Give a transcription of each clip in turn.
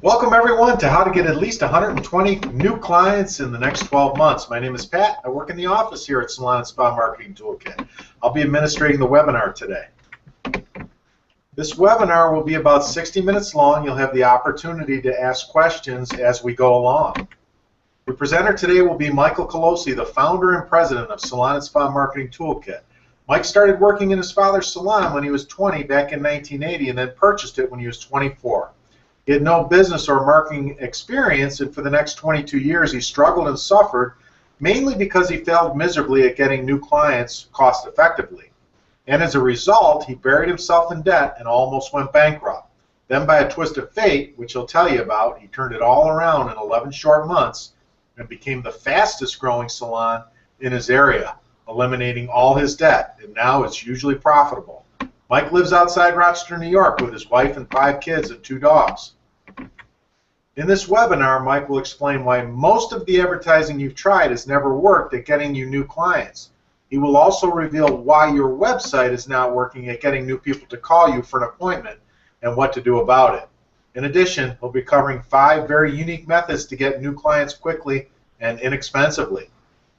Welcome everyone to how to get at least 120 new clients in the next 12 months. My name is Pat. I work in the office here at Salon and Spa Marketing Toolkit. I'll be administrating the webinar today. This webinar will be about 60 minutes long. You'll have the opportunity to ask questions as we go along. The presenter today will be Michael Colosi, the founder and president of Salon and Spa Marketing Toolkit. Mike started working in his father's salon when he was 20 back in 1980 and then purchased it when he was 24. He had no business or marketing experience, and for the next 22 years he struggled and suffered, mainly because he failed miserably at getting new clients cost effectively. And as a result, he buried himself in debt and almost went bankrupt. Then by a twist of fate, which he'll tell you about, he turned it all around in 11 short months and became the fastest growing salon in his area, eliminating all his debt, and now it's hugely profitable. Mike lives outside Rochester, New York with his wife and 5 kids and 2 dogs. In this webinar, Mike will explain why most of the advertising you've tried has never worked at getting you new clients. He will also reveal why your website is not working at getting new people to call you for an appointment and what to do about it. In addition, we'll be covering 5 very unique methods to get new clients quickly and inexpensively.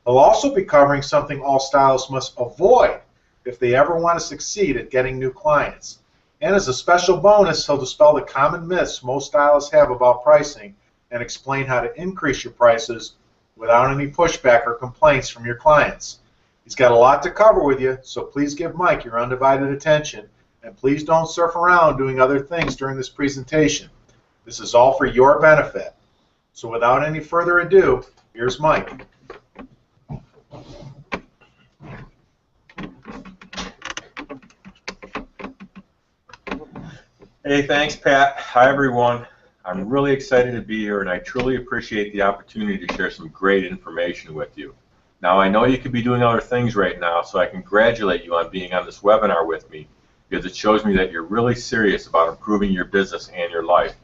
He'll also be covering something all stylists must avoid if they ever want to succeed at getting new clients. And as a special bonus, he'll dispel the common myths most stylists have about pricing and explain how to increase your prices without any pushback or complaints from your clients. He's got a lot to cover with you, so please give Mike your undivided attention, and please don't surf around doing other things during this presentation. This is all for your benefit. So without any further ado, here's Mike. Hey, thanks, Pat. Hi, everyone. I'm really excited to be here, and I truly appreciate the opportunity to share some great information with you. Now, I know you could be doing other things right now, so I congratulate you on being on this webinar with me, because it shows me that you're really serious about improving your business and your life.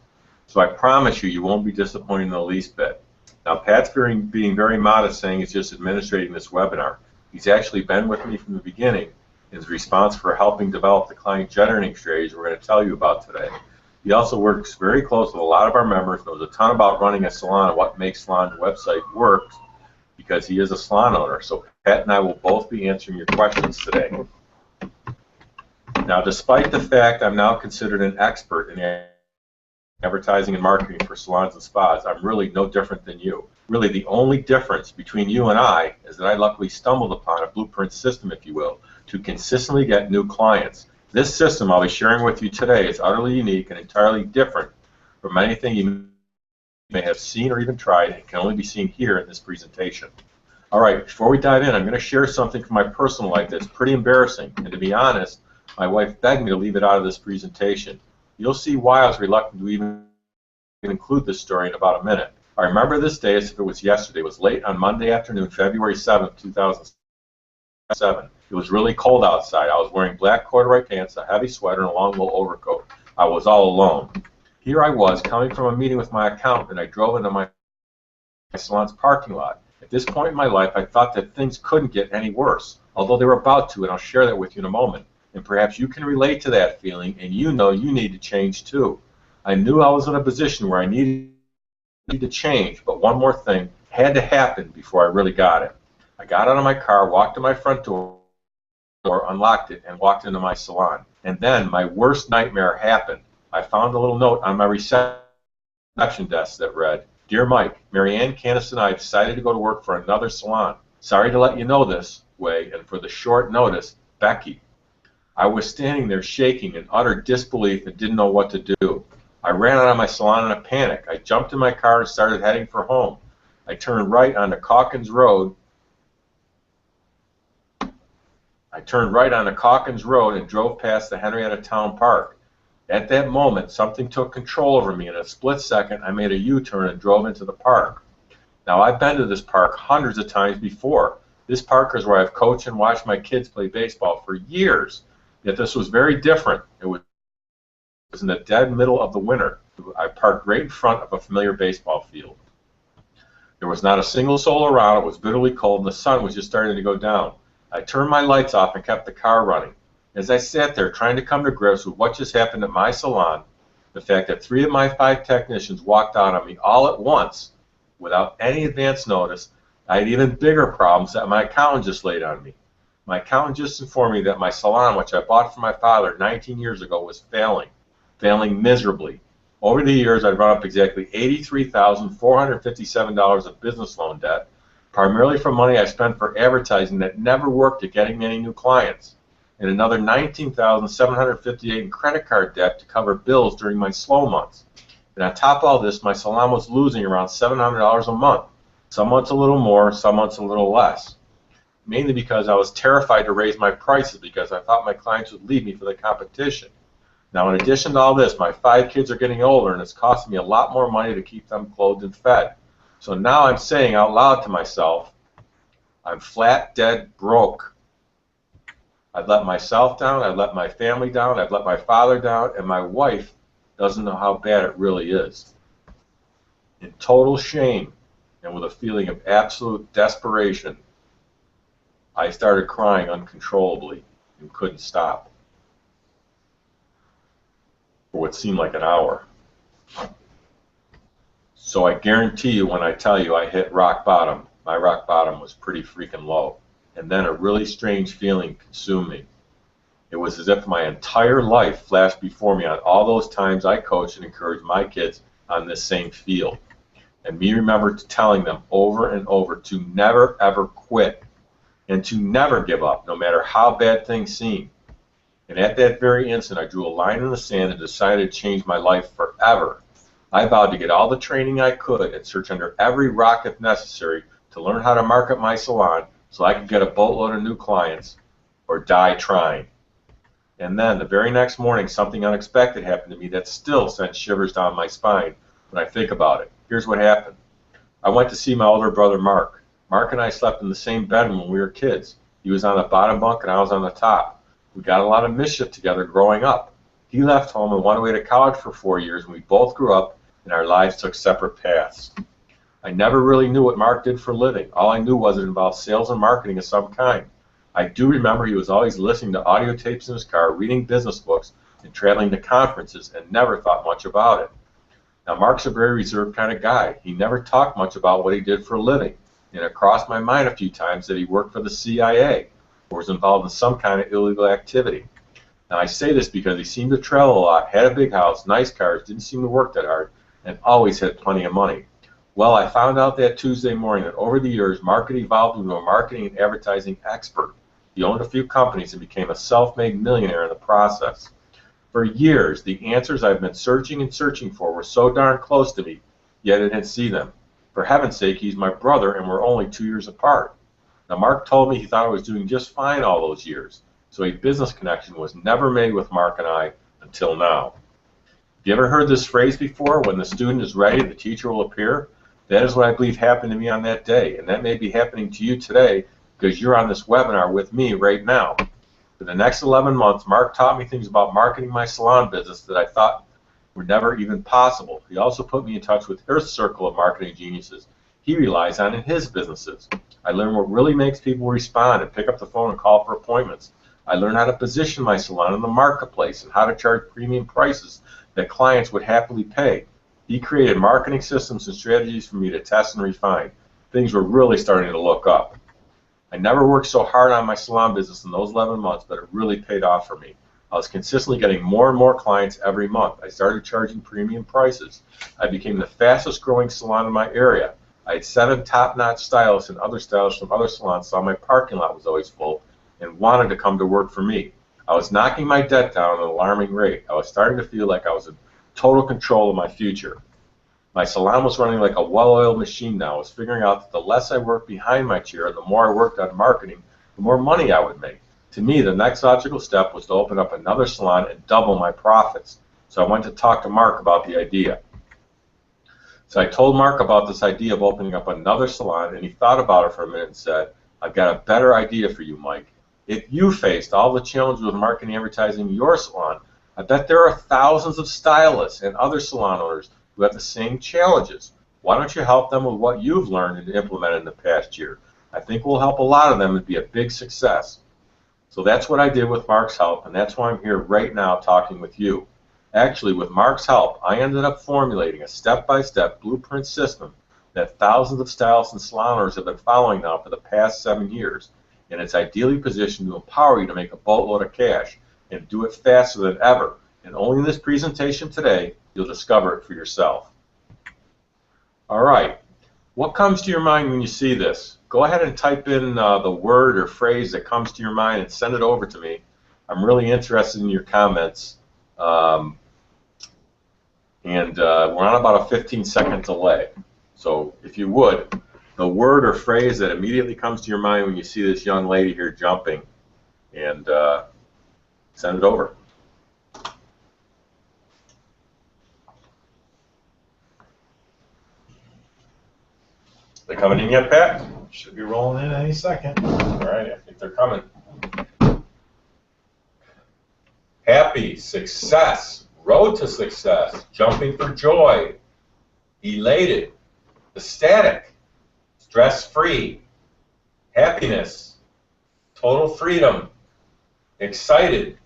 So I promise you, you won't be disappointed in the least bit. Now, Pat's being very modest, saying he's just administrating this webinar. He's actually been with me from the beginning. His response for helping develop the client generating strategies we're going to tell you about today. He also works very close with a lot of our members, knows a ton about running a salon and what makes salon website work, because he is a salon owner. So Pat and I will both be answering your questions today. Now, despite the fact I'm now considered an expert in advertising and marketing for salons and spas, I'm really no different than you. Really, the only difference between you and I is that I luckily stumbled upon a blueprint system, if you will, to consistently get new clients. This system I'll be sharing with you today is utterly unique and entirely different from anything you may have seen or even tried, and can only be seen here in this presentation. All right, before we dive in, I'm going to share something from my personal life that's pretty embarrassing, and to be honest, my wife begged me to leave it out of this presentation. You'll see why I was reluctant to even include this story in about a minute. I remember this day as if it was yesterday. It was late on Monday afternoon, February 7th, 2007. It was really cold outside. I was wearing black corduroy pants, a heavy sweater, and a long wool overcoat. I was all alone. Here I was, coming from a meeting with my accountant, and I drove into my salon's parking lot. At this point in my life, I thought that things couldn't get any worse, although they were about to, and I'll share that with you in a moment. And perhaps you can relate to that feeling, and you know you need to change too. I knew I was in a position where I needed to change, but one more thing had to happen before I really got it. I got out of my car, walked to my front door, unlocked it, and walked into my salon. And then my worst nightmare happened. I found a little note on my reception desk that read, "Dear Mike, Mary Ann, Candace, and I decided to go to work for another salon. Sorry to let you know this way, and for the short notice, Becky." I was standing there shaking in utter disbelief and didn't know what to do. I ran out of my salon in a panic. I jumped in my car and started heading for home. I turned right onto Calkins Road. And drove past the Henrietta Town Park. At that moment, something took control over me. In a split second, I made a U-turn and drove into the park. Now, I've been to this park hundreds of times before. This park is where I've coached and watched my kids play baseball for years. Yet this was very different. It was in the dead middle of the winter. I parked right in front of a familiar baseball field. There was not a single soul around. It was bitterly cold, and the sun was just starting to go down. I turned my lights off and kept the car running. As I sat there trying to come to grips with what just happened at my salon, The fact that 3 of my 5 technicians walked out on me all at once without any advance notice. I had even bigger problems that my accountant just laid on me. My accountant just informed me that my salon, which I bought for my father 19 years ago, was failing miserably. Over the years, I'd run up exactly $83,457 of business loan debt, primarily from money I spent for advertising that never worked at getting me any new clients, and another $19,758 in credit card debt to cover bills during my slow months. And on top of all this, my salon was losing around $700 a month. Some months a little more, some months a little less. Mainly because I was terrified to raise my prices because I thought my clients would leave me for the competition. Now, in addition to all this, my 5 kids are getting older, and it's costing me a lot more money to keep them clothed and fed. So now I'm saying out loud to myself, I'm flat dead broke. I've let myself down, I've let my family down, I've let my father down, and my wife doesn't know how bad it really is. In total shame and with a feeling of absolute desperation, I started crying uncontrollably and couldn't stop for what seemed like an hour. So I guarantee you when I tell you I hit rock bottom, my rock bottom was pretty freaking low. And then a really strange feeling consumed me. It was as if my entire life flashed before me on all those times I coached and encouraged my kids on this same field. And me remembered telling them over and over to never ever quit and to never give up, no matter how bad things seem. And at that very instant, I drew a line in the sand and decided to change my life forever. I vowed to get all the training I could and search under every rock if necessary to learn how to market my salon so I could get a boatload of new clients or die trying. And then the very next morning, something unexpected happened to me that still sent shivers down my spine when I think about it. Here's what happened. I went to see my older brother, Mark. Mark and I slept in the same bedroom when we were kids. He was on the bottom bunk and I was on the top. We got a lot of mischief together growing up. He left home and went away to college for 4 years, and we both grew up and our lives took separate paths. I never really knew what Mark did for a living. All I knew was it involved sales and marketing of some kind. I do remember he was always listening to audio tapes in his car, reading business books, and traveling to conferences, and never thought much about it. Now, Mark's a very reserved kind of guy. He never talked much about what he did for a living, and it crossed my mind a few times that he worked for the CIA or was involved in some kind of illegal activity. Now, I say this because he seemed to travel a lot, had a big house, nice cars, didn't seem to work that hard, and always had plenty of money. Well, I found out that Tuesday morning that over the years, Mark had evolved into a marketing and advertising expert. He owned a few companies and became a self-made millionaire in the process. For years, the answers I've been searching and searching for were so darn close to me, yet I didn't see them. For heaven's sake, he's my brother and we're only 2 years apart. Now, Mark told me he thought I was doing just fine all those years, so a business connection was never made with Mark and I until now. Have you ever heard this phrase before? When the student is ready, the teacher will appear. That is what I believe happened to me on that day, and that may be happening to you today because you're on this webinar with me right now. For the next 11 months, Mark taught me things about marketing my salon business that I thought were never even possible. He also put me in touch with his circle of marketing geniuses he relies on in his businesses. I learned what really makes people respond and pick up the phone and call for appointments. I learned how to position my salon in the marketplace and how to charge premium prices that clients would happily pay. He created marketing systems and strategies for me to test and refine. Things were really starting to look up. I never worked so hard on my salon business in those 11 months, but it really paid off for me. I was consistently getting more and more clients every month. I started charging premium prices. I became the fastest growing salon in my area. I had 7 top-notch stylists and other stylists from other salons saw my parking lot was always full and wanted to come to work for me. I was knocking my debt down at an alarming rate. I was starting to feel like I was in total control of my future. My salon was running like a well-oiled machine now. I was figuring out that the less I worked behind my chair and the more I worked on marketing, the more money I would make. To me, the next logical step was to open up another salon and double my profits. So I went to talk to Mark about the idea. So I told Mark about this idea of opening up another salon, and he thought about it for a minute and said, I've got a better idea for you, Mike. If you faced all the challenges with marketing and advertising your salon, I bet there are thousands of stylists and other salon owners who have the same challenges. Why don't you help them with what you've learned and implemented in the past year? I think we'll help a lot of them and be a big success. So that's what I did with Mark's help, and that's why I'm here right now talking with you. Actually, with Mark's help, I ended up formulating a step-by-step blueprint system that thousands of stylists and salon owners have been following now for the past 7 years, and it's ideally positioned to empower you to make a boatload of cash and do it faster than ever. And only in this presentation today, you'll discover it for yourself. All right, what comes to your mind when you see this? Go ahead and type in the word or phrase that comes to your mind and send it over to me. I'm really interested in your comments. We're on about a 15-second delay. So if you would, the word or phrase that immediately comes to your mind when you see this young lady here jumping, and send it over. They coming in yet, Pat? Should be rolling in any second. All right, I think they're coming. Happy, success, road to success, jumping for joy, elated, ecstatic, stress-free, happiness, total freedom, excited,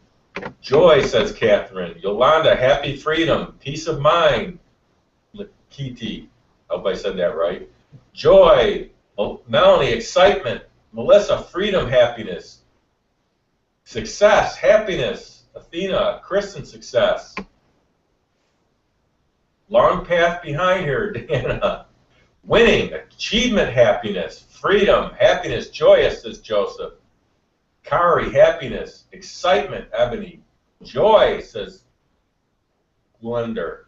joy, says Catherine, Yolanda, happy freedom, peace of mind, Kitty, I hope I said that right, joy, Melanie, excitement, Melissa, freedom, happiness, success, happiness, Athena, Kristen, success, long path behind her, Dana, winning, achievement, happiness, freedom, happiness, joyous, says Joseph, Kari, happiness, excitement, Ebony, joy, says Glender,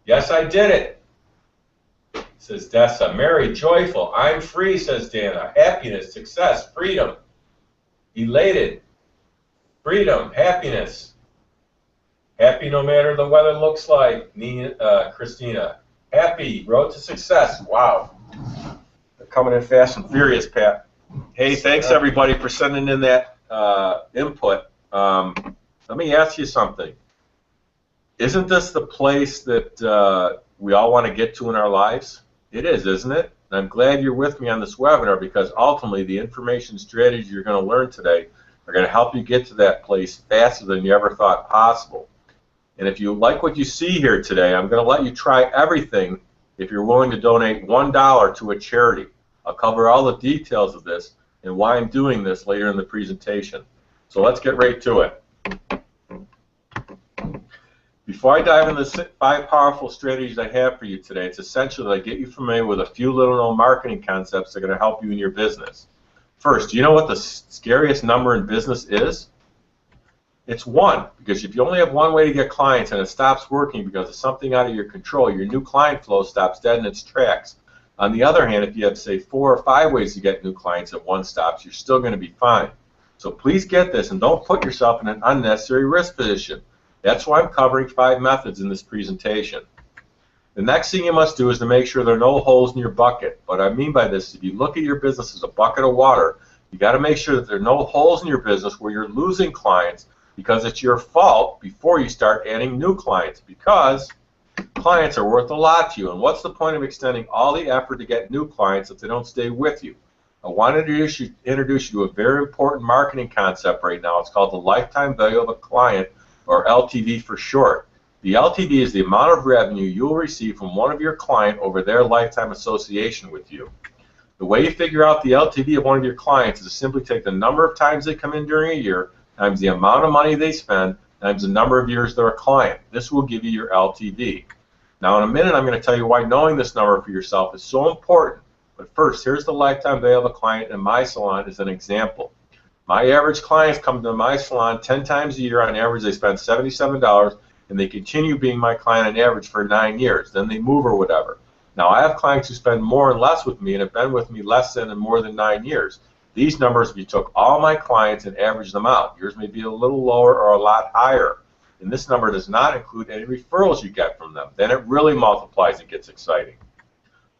yes, I did it, says Dessa, Mary, joyful, I'm free, says Dana, happiness, success, freedom, elated, freedom, happiness, happy no matter the weather looks like, Nina, Christina, happy, road to success, wow, they're coming in fast and furious, Pat. Hey, thanks everybody for sending in that input. Let me ask you something. Isn't this the place that we all want to get to in our lives? It is, isn't it? And I'm glad you're with me on this webinar, because ultimately the information strategies you're going to learn today are going to help you get to that place faster than you ever thought possible. And if you like what you see here today, I'm going to let you try everything if you're willing to donate $1 to a charity. I'll cover all the details of this and why I'm doing this later in the presentation. So let's get right to it. Before I dive into the 5 powerful strategies I have for you today, it's essential that I get you familiar with a few little-known marketing concepts that are going to help you in your business. First, do you know what the scariest number in business is? It's 1, because if you only have one way to get clients and it stops working because of something out of your control, your new client flow stops dead in its tracks. On the other hand, if you have, say, 4 or 5 ways to get new clients and one stops, you're still going to be fine. So please get this and don't put yourself in an unnecessary risk position. That's why I'm covering 5 methods in this presentation. The next thing you must do is to make sure there are no holes in your bucket. What I mean by this is if you look at your business as a bucket of water, you got to make sure that there are no holes in your business where you're losing clients because it's your fault before you start adding new clients, because clients are worth a lot to you. And what's the point of extending all the effort to get new clients if they don't stay with you? I wanted to introduce you to a very important marketing concept right now. It's called the lifetime value of a client, or LTV for short. The LTV is the amount of revenue you'll receive from one of your clients over their lifetime association with you. The way you figure out the LTV of one of your clients is to simply take the number of times they come in during a year times the amount of money they spend times the number of years they're a client. This will give you your LTV. Now in a minute I'm going to tell you why knowing this number for yourself is so important. But first, here's the lifetime value of a client in my salon as an example. My average clients come to my salon 10 times a year. On average, they spend $77, and they continue being my client on average for 9 years. Then they move or whatever. Now, I have clients who spend more and less with me and have been with me less than and more than 9 years. These numbers, if you took all my clients and averaged them out, yours may be a little lower or a lot higher. And this number does not include any referrals you get from them. Then it really multiplies and gets exciting.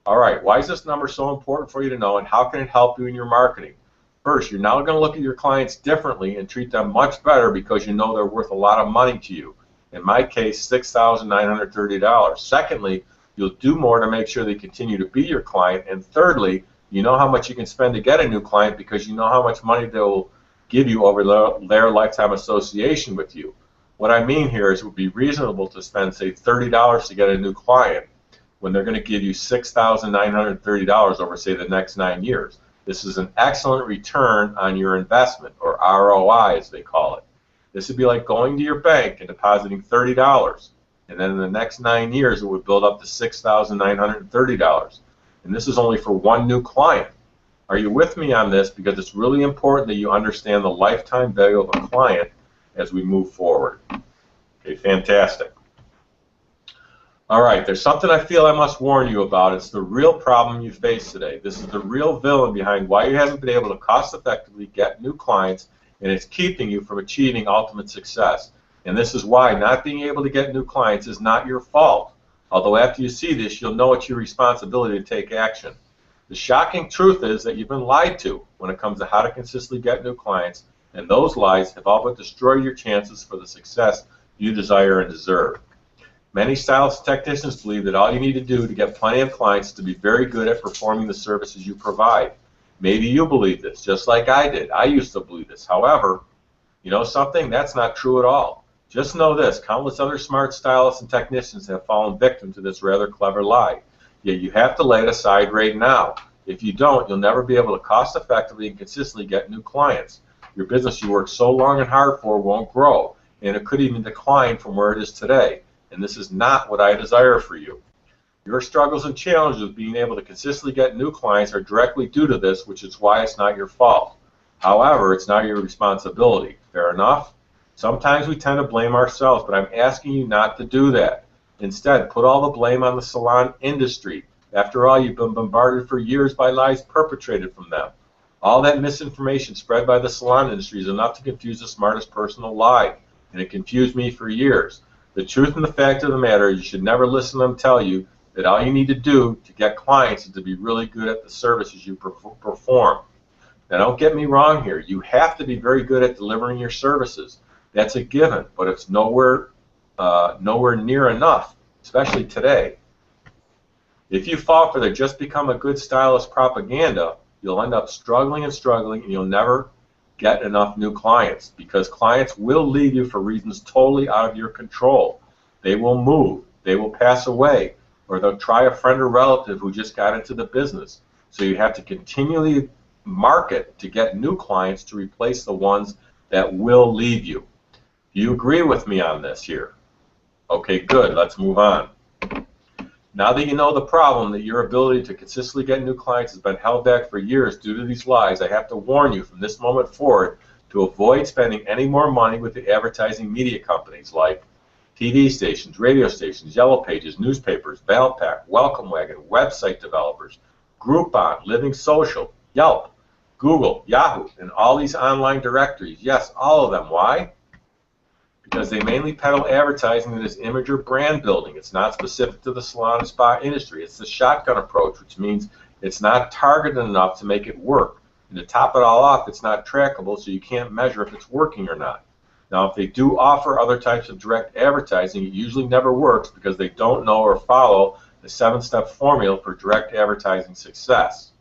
All right, why is this number so important for you to know, and how can it help you in your marketing? First, you're now going to look at your clients differently and treat them much better because you know they're worth a lot of money to you. In my case, $6,930. Secondly, you'll do more to make sure they continue to be your client. And thirdly, you know how much you can spend to get a new client because you know how much money they'll give you over their lifetime association with you. What I mean here is it would be reasonable to spend, say, $30 to get a new client when they're going to give you $6,930 over, say, the next 9 years. This is an excellent return on your investment, or ROI as they call it. This would be like going to your bank and depositing $30, and then in the next 9 years it would build up to $6,930. And this is only for one new client. Are you with me on this? Because it's really important that you understand the lifetime value of a client as we move forward. Okay, fantastic. All right, there's something I feel I must warn you about. It's the real problem you face today. This is the real villain behind why you haven't been able to cost-effectively get new clients, and it's keeping you from achieving ultimate success. And this is why not being able to get new clients is not your fault. Although after you see this, you'll know it's your responsibility to take action. The shocking truth is that you've been lied to when it comes to how to consistently get new clients, and those lies have all but destroyed your chances for the success you desire and deserve. Many stylists and technicians believe that all you need to do to get plenty of clients is to be very good at performing the services you provide. Maybe you believe this, just like I did. I used to believe this. However, you know something? That's not true at all. Just know this, countless other smart stylists and technicians have fallen victim to this rather clever lie. Yet you have to lay it aside right now. If you don't, you'll never be able to cost effectively and consistently get new clients. Your business you worked so long and hard for won't grow, and it could even decline from where it is today. And this is not what I desire for you. Your struggles and challenges with being able to consistently get new clients are directly due to this, which is why it's not your fault. However, it's not your responsibility. Fair enough? Sometimes we tend to blame ourselves, but I'm asking you not to do that. Instead, put all the blame on the salon industry. After all, you've been bombarded for years by lies perpetrated from them. All that misinformation spread by the salon industry is enough to confuse the smartest person alive, and it confused me for years. The truth and the fact of the matter is you should never listen to them tell you that all you need to do to get clients is to be really good at the services you perform. Now don't get me wrong here. You have to be very good at delivering your services. That's a given, but it's nowhere near enough, especially today. If you fall for the just become a good stylist propaganda, you'll end up struggling and struggling, and you'll never get enough new clients, because clients will leave you for reasons totally out of your control. They will move, they will pass away, or they'll try a friend or relative who just got into the business. So you have to continually market to get new clients to replace the ones that will leave you. Do you agree with me on this here? Okay, good. Let's move on. Now that you know the problem, that your ability to consistently get new clients has been held back for years due to these lies, I have to warn you from this moment forward to avoid spending any more money with the advertising media companies like TV stations, radio stations, Yellow Pages, newspapers, Valpak, Welcome Wagon, website developers, Groupon, Living Social, Yelp, Google, Yahoo, and all these online directories. Yes, all of them. Why? Because they mainly peddle advertising that is image or brand building. It's not specific to the salon and spa industry. It's the shotgun approach, which means it's not targeted enough to make it work. And to top it all off, it's not trackable, so you can't measure if it's working or not. Now, if they do offer other types of direct advertising, it usually never works because they don't know or follow the 7-step formula for direct advertising success,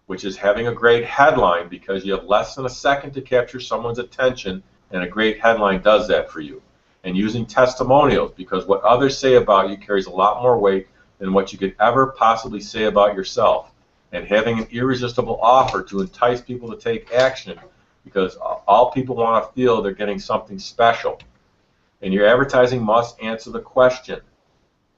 which is having a great headline, because you have less than a second to capture someone's attention, and a great headline does that for you. And using testimonials, because what others say about you carries a lot more weight than what you could ever possibly say about yourself. And having an irresistible offer to entice people to take action, because all people want to feel they're getting something special. And your advertising must answer the question,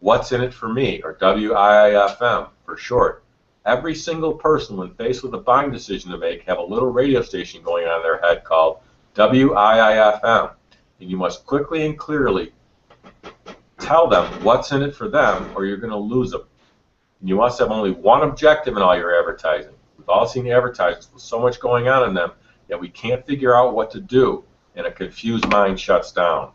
what's in it for me, or WIIFM for short. Every single person, when faced with a buying decision to make, have a little radio station going on in their head called WIIFM, and you must quickly and clearly tell them what's in it for them, or you're going to lose them. And you must have only one objective in all your advertising. We've all seen advertisements with so much going on in them that we can't figure out what to do, and a confused mind shuts down.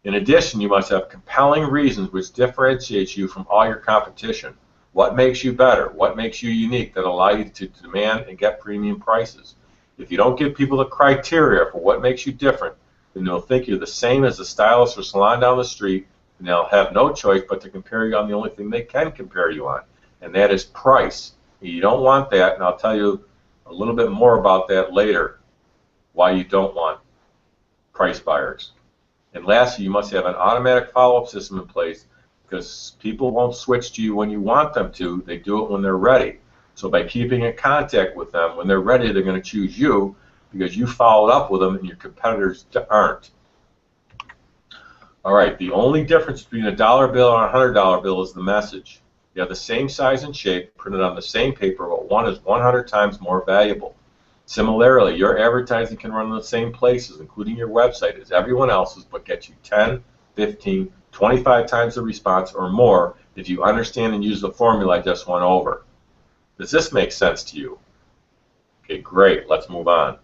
In addition, you must have compelling reasons which differentiate you from all your competition. What makes you better? What makes you unique that allow you to demand and get premium prices? If you don't give people the criteria for what makes you different, then they'll think you're the same as the stylist or salon down the street, and they'll have no choice but to compare you on the only thing they can compare you on, and that is price. You don't want that, and I'll tell you a little bit more about that later, why you don't want price buyers. And lastly, you must have an automatic follow-up system in place because people won't switch to you when you want them to. They do it when they're ready. So by keeping in contact with them, when they're ready, they're going to choose you because you followed up with them and your competitors aren't. All right, the only difference between a dollar bill and a $100 bill is the message. They have the same size and shape, printed on the same paper, but one is 100 times more valuable. Similarly, your advertising can run in the same places, including your website, as everyone else's, but get you 10, 15, 25 times the response or more if you understand and use the formula I just went over. Does this make sense to you? Okay, great. Let's move on.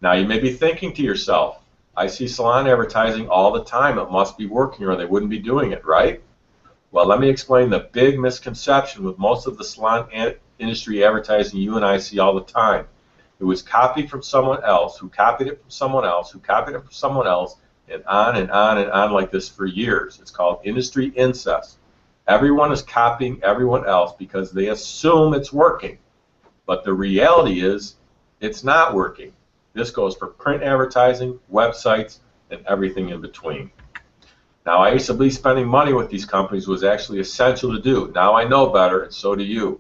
Now, you may be thinking to yourself, I see salon advertising all the time. It must be working or they wouldn't be doing it, right? Well, let me explain the big misconception with most of the salon industry advertising you and I see all the time. It was copied from someone else, who copied it from someone else, who copied it from someone else, and on and on and on like this for years. It's called industry incest. Everyone is copying everyone else because they assume it's working. But the reality is it's not working. This goes for print advertising, websites, and everything in between. Now, I used to believe spending money with these companies was actually essential to do. Now I know better, and so do you.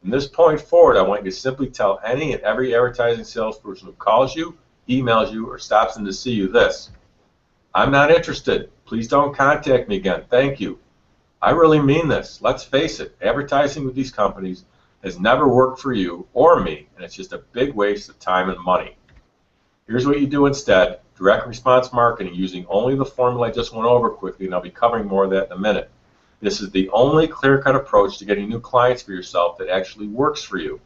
From this point forward, I want you to simply tell any and every advertising salesperson who calls you, emails you, or stops in to see you this: I'm not interested. Please don't contact me again. Thank you. I really mean this. Let's face it, advertising with these companies has never worked for you or me, and it's just a big waste of time and money. Here's what you do instead: direct response marketing using only the formula I just went over quickly, and I'll be covering more of that in a minute. This is the only clear-cut approach to getting new clients for yourself that actually works for you.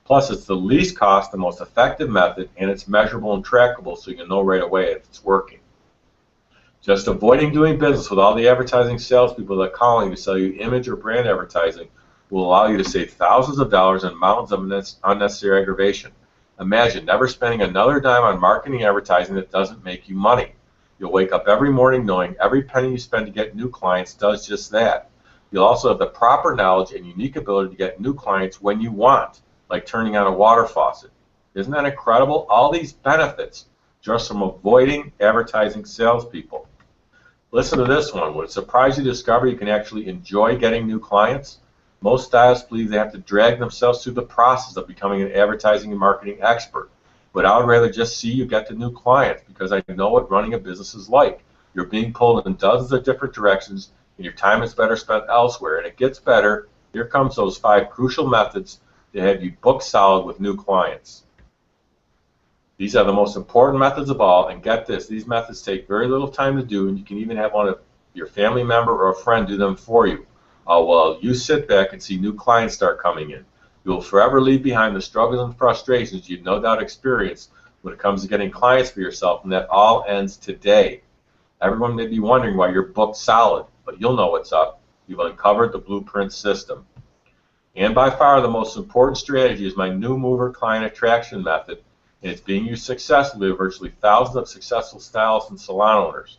Plus, it's the least cost, the most effective method, and it's measurable and trackable so you can know right away if it's working. Just avoiding doing business with all the advertising salespeople that are calling to sell you image or brand advertising will allow you to save thousands of dollars and mountains of unnecessary aggravation. Imagine never spending another dime on marketing advertising that doesn't make you money. You'll wake up every morning knowing every penny you spend to get new clients does just that. You'll also have the proper knowledge and unique ability to get new clients when you want, like turning on a water faucet. Isn't that incredible? All these benefits just from avoiding advertising salespeople. Listen to this one. Would it surprise you to discover you can actually enjoy getting new clients? Most stylists believe they have to drag themselves through the process of becoming an advertising and marketing expert. But I would rather just see you get to new clients because I know what running a business is like. You're being pulled in dozens of different directions, and your time is better spent elsewhere. And it gets better. Here comes those 5 crucial methods to have you book solid with new clients. These are the most important methods of all, and get this, these methods take very little time to do, and you can even have one of your family member or a friend do them for you. While you sit back and see new clients start coming in. You will forever leave behind the struggles and frustrations you've no doubt experienced when it comes to getting clients for yourself, and that all ends today. Everyone may be wondering why you're booked solid, but you'll know what's up. You've uncovered the blueprint system. And by far the most important strategy is my new mover client attraction method, and it's being used successfully by virtually thousands of successful stylists and salon owners.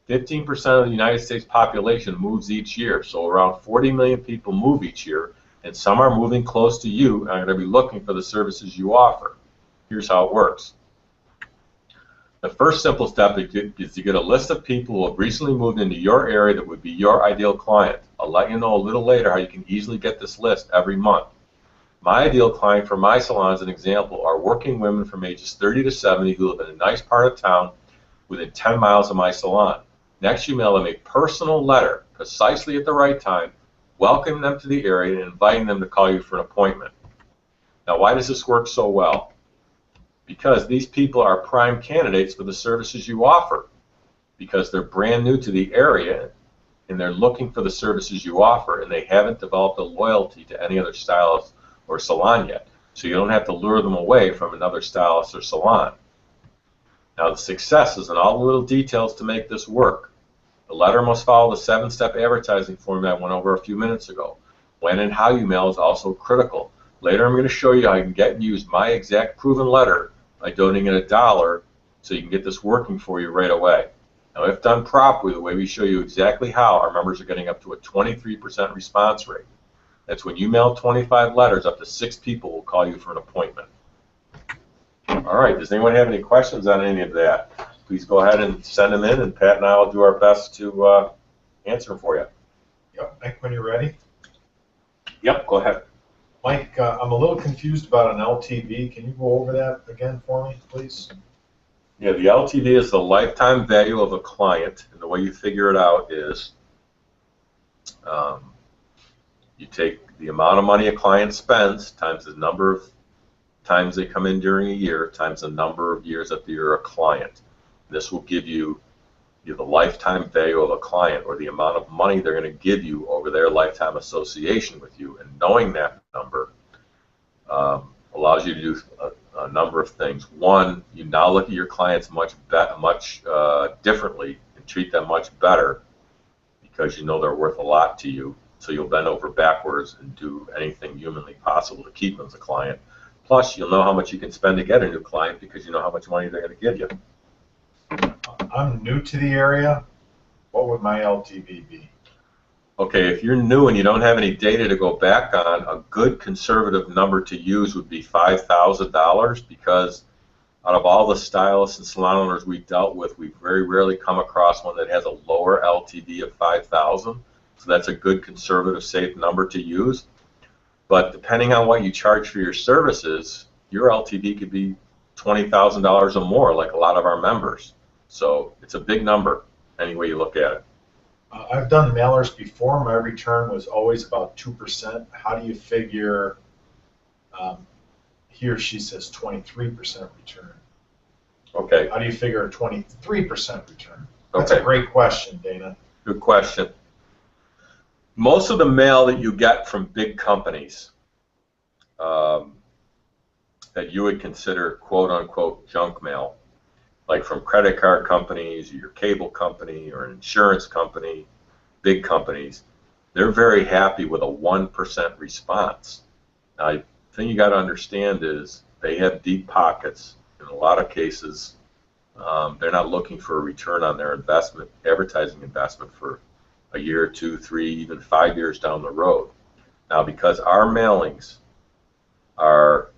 15% of the United States population moves each year, so around 40 million people move each year, and some are moving close to you and are going to be looking for the services you offer. Here's how it works. The first simple step is to get a list of people who have recently moved into your area that would be your ideal client. I'll let you know a little later how you can easily get this list every month. My ideal client for my salon, as an example, are working women from ages 30 to 70 who live in a nice part of town within 10 miles of my salon. Next, you mail them a personal letter precisely at the right time, welcoming them to the area and inviting them to call you for an appointment. Now, why does this work so well? Because these people are prime candidates for the services you offer, because they're brand new to the area and they're looking for the services you offer, and they haven't developed a loyalty to any other stylist or salon yet, so you don't have to lure them away from another stylist or salon. Now, the success is in all the little details to make this work. The letter must follow the 7-step advertising formula I went over a few minutes ago. When and how you mail is also critical. Later I'm going to show you how you can get and use my exact proven letter by donating $1 so you can get this working for you right away. Now, if done properly, the way we show you exactly how, our members are getting up to a 23% response rate. That's when you mail 25 letters, up to 6 people will call you for an appointment. All right, does anyone have any questions on any of that? please go ahead and send them in, and Pat and I will do our best to answer them for you. Yep, Mike, when you're ready. Yep, go ahead. Mike, I'm a little confused about an LTV. Can you go over that again for me, please? Yeah, the LTV is the lifetime value of a client, and the way you figure it out is you take the amount of money a client spends times the number of times they come in during a year times the number of years that you're a client. This will give you the lifetime value of a client, or the amount of money they're going to give you over their lifetime association with you. And knowing that number allows you to do a number of things. One, you now look at your clients much differently and treat them much better because you know they're worth a lot to you. So you'll bend over backwards and do anything humanly possible to keep them as a client. Plus, you'll know how much you can spend to get a new client because you know how much money they're going to give you. I'm new to the area. What would my LTV be? Okay, if you're new and you don't have any data to go back on, a good conservative number to use would be $5,000, because out of all the stylists and salon owners we've dealt with, we've very rarely come across one that has a lower LTV of $5,000. So that's a good conservative, safe number to use. But depending on what you charge for your services, your LTV could be $20,000 or more, like a lot of our members. So it's a big number, any way you look at it. I've done mailers before. My return was always about 2%. How do you figure, he or she says 23% return. Okay. How do you figure a 23% return? That's Okay. a great question, Dana. Good question. Most of the mail that you get from big companies that you would consider quote-unquote junk mail, like from credit card companies, or your cable company, or an insurance company, big companies, they're very happy with a 1% response. Now, the thing you got to understand is they have deep pockets. In a lot of cases, they're not looking for a return on their investment, advertising investment, for a year, 2, 3, even 5 years down the road. Now, because our mailings are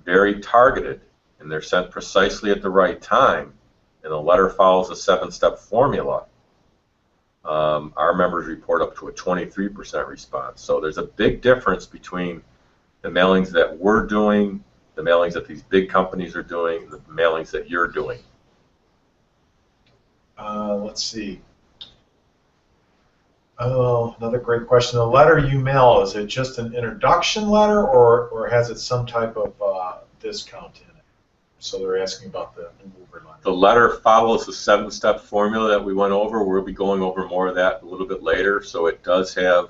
very targeted and they're sent precisely at the right time, and the letter follows a 7-step formula, our members report up to a 23% response. So there's a big difference between the mailings that we're doing, the mailings that these big companies are doing, the mailings that you're doing. Let's see. Oh, another great question. The letter you mail, is it just an introduction letter, or has it some type of discount in it? So they're asking about the new mover letter. The letter follows the 7-step formula that we went over. We'll be going over more of that a little bit later. So it does have,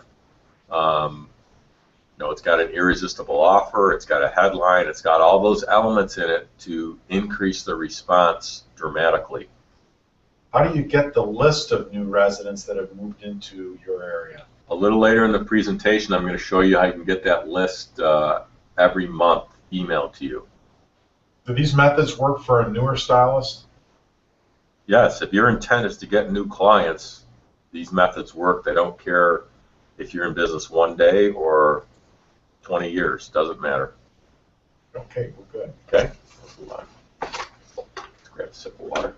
it's got an irresistible offer, it's got a headline, it's got all those elements in it to increase the response dramatically. How do you get the list of new residents that have moved into your area? A little later in the presentation, I'm going to show you how you can get that list every month emailed to you. Do these methods work for a newer stylist? Yes, if your intent is to get new clients, these methods work. They don't care if you're in business 1 day or 20 years. Doesn't matter. Okay, well, good. Okay, let's move on. Let's grab a sip of water.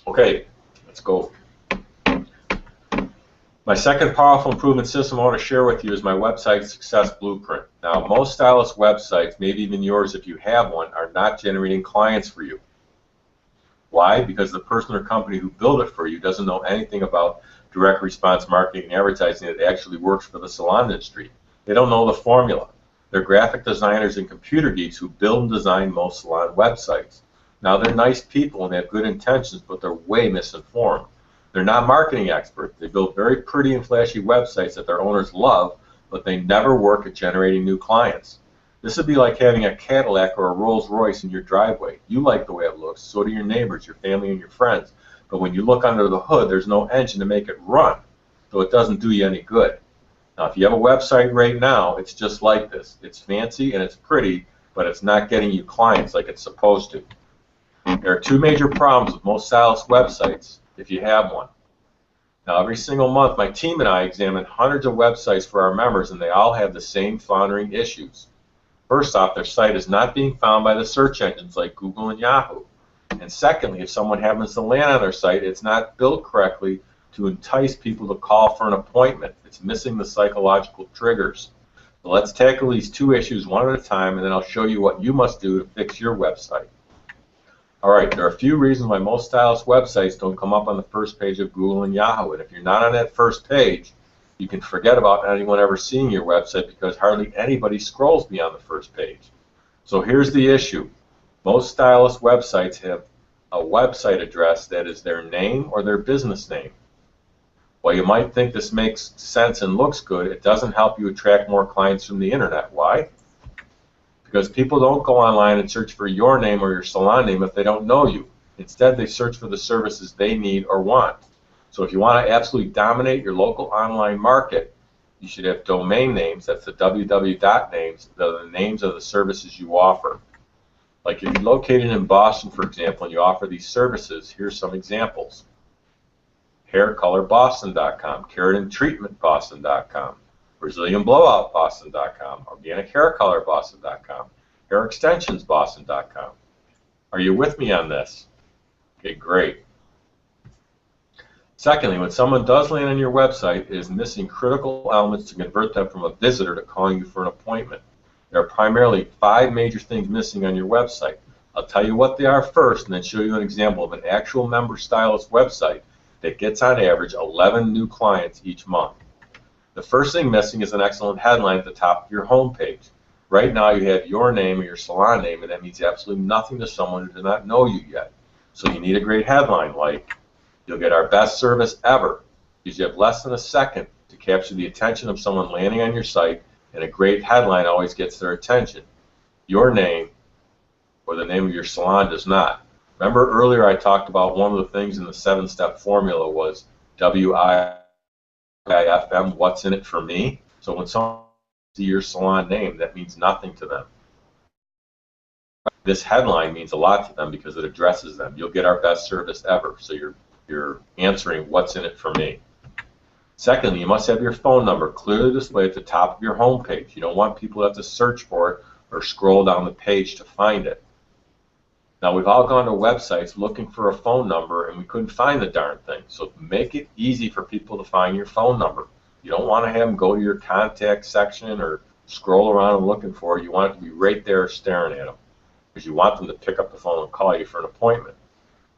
Okay, let's go. My second powerful improvement system I want to share with you is my website success blueprint. Now, most stylist websites, maybe even yours if you have one, are not generating clients for you. Why? Because the person or company who built it for you doesn't know anything about direct response marketing and advertising that actually works for the salon industry. They don't know the formula. They're graphic designers and computer geeks who build and design most salon websites. Now, they're nice people and they have good intentions, but they're way misinformed. They're not marketing experts. They build very pretty and flashy websites that their owners love, but they never work at generating new clients. This would be like having a Cadillac or a Rolls Royce in your driveway. You like the way it looks, so do your neighbors, your family, and your friends. But when you look under the hood, there's no engine to make it run, so it doesn't do you any good. Now, if you have a website right now, it's just like this. It's fancy and it's pretty, but it's not getting you clients like it's supposed to. There are 2 major problems with most stylist websites, if you have one. Now, every single month, my team and I examine hundreds of websites for our members, and they all have the same floundering issues. First off, their site is not being found by the search engines like Google and Yahoo. And secondly, if someone happens to land on their site, it's not built correctly to entice people to call for an appointment. It's missing the psychological triggers. So let's tackle these two issues one at a time, and then I'll show you what you must do to fix your website. All right, there are a few reasons why most stylist websites don't come up on the first page of Google and Yahoo. And if you're not on that first page, you can forget about anyone ever seeing your website because hardly anybody scrolls beyond the first page. So here's the issue. Most stylist websites have a website address that is their name or their business name. While you might think this makes sense and looks good, it doesn't help you attract more clients from the internet. Why? Because people don't go online and search for your name or your salon name if they don't know you. Instead, they search for the services they need or want. So if you want to absolutely dominate your local online market, you should have domain names, that's the www names, that are the names of the services you offer. Like if you're located in Boston, for example, and you offer these services, here's some examples. HairColorBoston.com, KeratinTreatmentBoston.com, BrazilianBlowoutBoston.com, OrganicHairColorBoston.com, HairExtensionsBoston.com. Are you with me on this? Okay, great. Secondly, when someone does land on your website, it is missing critical elements to convert them from a visitor to calling you for an appointment. There are primarily 5 major things missing on your website. I'll tell you what they are first and then show you an example of an actual member stylist website that gets on average 11 new clients each month. The first thing missing is an excellent headline at the top of your home page. Right now you have your name or your salon name, and that means absolutely nothing to someone who does not know you yet. So you need a great headline like, "You'll get our best service ever," because you have less than a second to capture the attention of someone landing on your site, and a great headline always gets their attention. Your name or the name of your salon does not. Remember earlier I talked about one of the things in the 7-step formula was WIFM, what's in it for me? So when someone sees your salon name, that means nothing to them. This headline means a lot to them because it addresses them. You'll get our best service ever. So you're answering what's in it for me. Secondly, you must have your phone number clearly displayed at the top of your home page. You don't want people to have to search for it or scroll down the page to find it. Now, we've all gone to websites looking for a phone number and we couldn't find the darn thing. So make it easy for people to find your phone number. You don't want to have them go to your contact section or scroll around and looking for it. You want it to be right there staring at them because you want them to pick up the phone and call you for an appointment.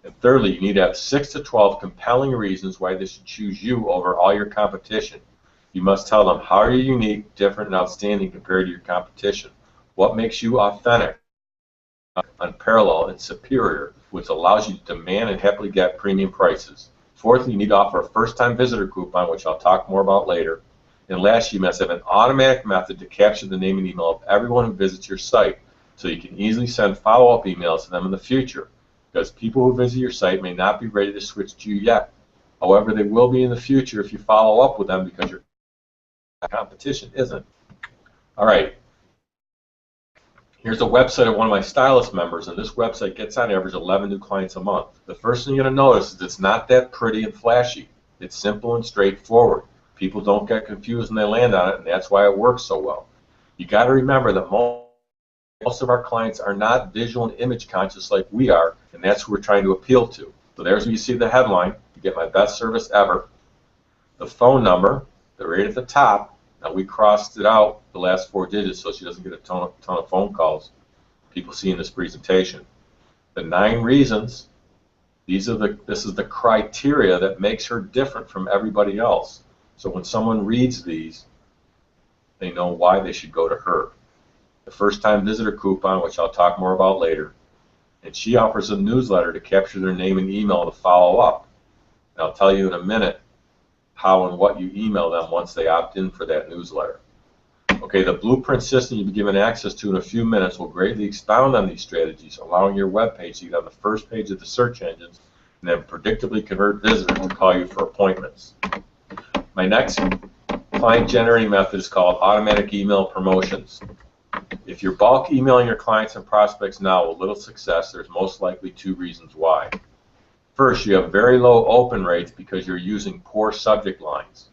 And thirdly, you need to have 6 to 12 compelling reasons why they should choose you over all your competition. You must tell them how you're unique, different, and outstanding compared to your competition. What makes you authentic, unparalleled, and superior, which allows you to demand and happily get premium prices. Fourthly, you need to offer a first-time visitor coupon, which I'll talk more about later. And lastly, you must have an automatic method to capture the name and email of everyone who visits your site, so you can easily send follow-up emails to them in the future. Because people who visit your site may not be ready to switch to you yet. However, they will be in the future if you follow up with them because your competition isn't. All right. Here's a website of one of my stylist members, and this website gets on average 11 new clients a month. The first thing you're going to notice is it's not that pretty and flashy. It's simple and straightforward. People don't get confused when they land on it, and that's why it works so well. You got to remember that most of our clients are not visual and image conscious like we are, and that's who we're trying to appeal to. So there's where you see the headline, "You get my best service ever." The phone number, they're right at the top. Now we crossed it out the last 4 digits so she doesn't get a ton of phone calls. People see in this presentation. The 9 reasons, this is the criteria that makes her different from everybody else. So when someone reads these, they know why they should go to her. The first-time visitor coupon, which I'll talk more about later, and she offers a newsletter to capture their name and email to follow up. And I'll tell you in a minute how and what you email them once they opt in for that newsletter. Okay, the blueprint system you'll be given access to in a few minutes will greatly expound on these strategies, allowing your web page to get on the first page of the search engines and then predictably convert visitors to call you for appointments. My next client generating method is called automatic email promotions. If you're bulk emailing your clients and prospects now with little success, there's most likely 2 reasons why. First, you have very low open rates because you're using poor subject lines.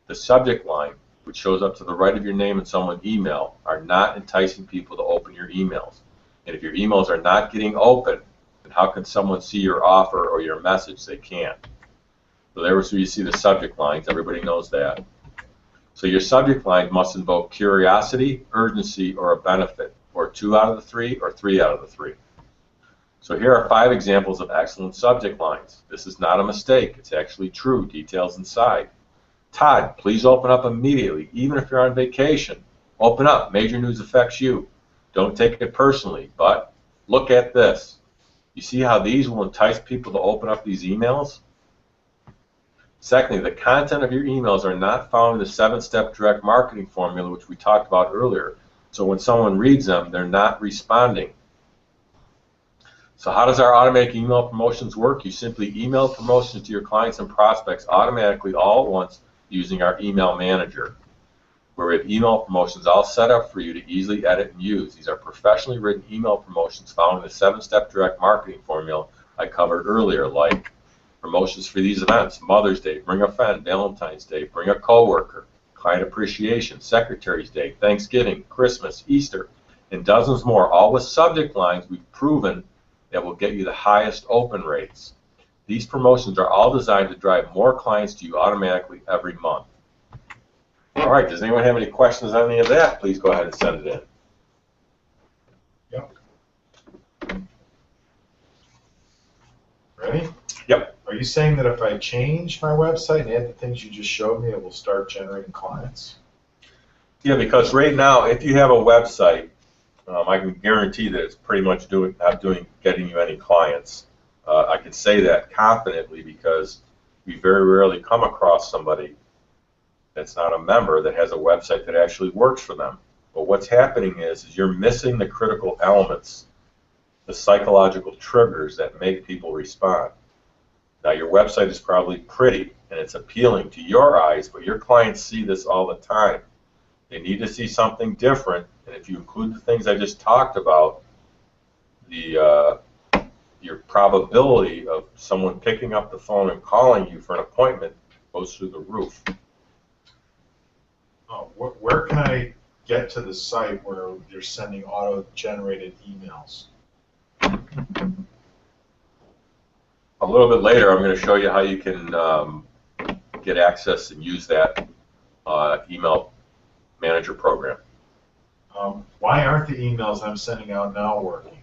The subject line which shows up to the right of your name in someone's email, are not enticing people to open your emails. And if your emails are not getting open, then how can someone see your offer or your message? They can't. So there's where you see the subject lines. Everybody knows that. So your subject line must invoke curiosity, urgency, or a benefit, or 2 out of the 3, or 3 out of the 3. So here are 5 examples of excellent subject lines. This is not a mistake. It's actually true. Details inside. Todd, please open up immediately, even if you're on vacation. Open up. Major news affects you. Don't take it personally, but look at this. You see how these will entice people to open up these emails? Secondly, the content of your emails are not following the 7-step direct marketing formula, which we talked about earlier. So when someone reads them, they're not responding. So how does our automatic email promotions work? You simply email promotions to your clients and prospects automatically all at once using our email manager, where we have email promotions all set up for you to easily edit and use. These are professionally written email promotions following the 7-step direct marketing formula I covered earlier, like promotions for these events: Mother's Day, Bring a Friend, Valentine's Day, Bring a Coworker, Client Appreciation, Secretary's Day, Thanksgiving, Christmas, Easter, and dozens more, all with subject lines we've proven that will get you the highest open rates. These promotions are all designed to drive more clients to you automatically every month. All right, does anyone have any questions on any of that? Please go ahead and send it in. Yep. Ready? Yep. Are you saying that if I change my website and add the things you just showed me, it will start generating clients? Yeah, because right now, if you have a website, I can guarantee that it's pretty much getting you any clients. I can say that confidently because we very rarely come across somebody that's not a member that has a website that actually works for them. But what's happening is you're missing the critical elements, the psychological triggers that make people respond. Now, your website is probably pretty and it's appealing to your eyes, but your clients see this all the time. They need to see something different, and if you include the things I just talked about, your probability of someone picking up the phone and calling you for an appointment goes through the roof. Oh, where can I get to the site where you're sending auto-generated emails? A little bit later, I'm going to show you how you can get access and use that email manager program. Why aren't the emails I'm sending out now working?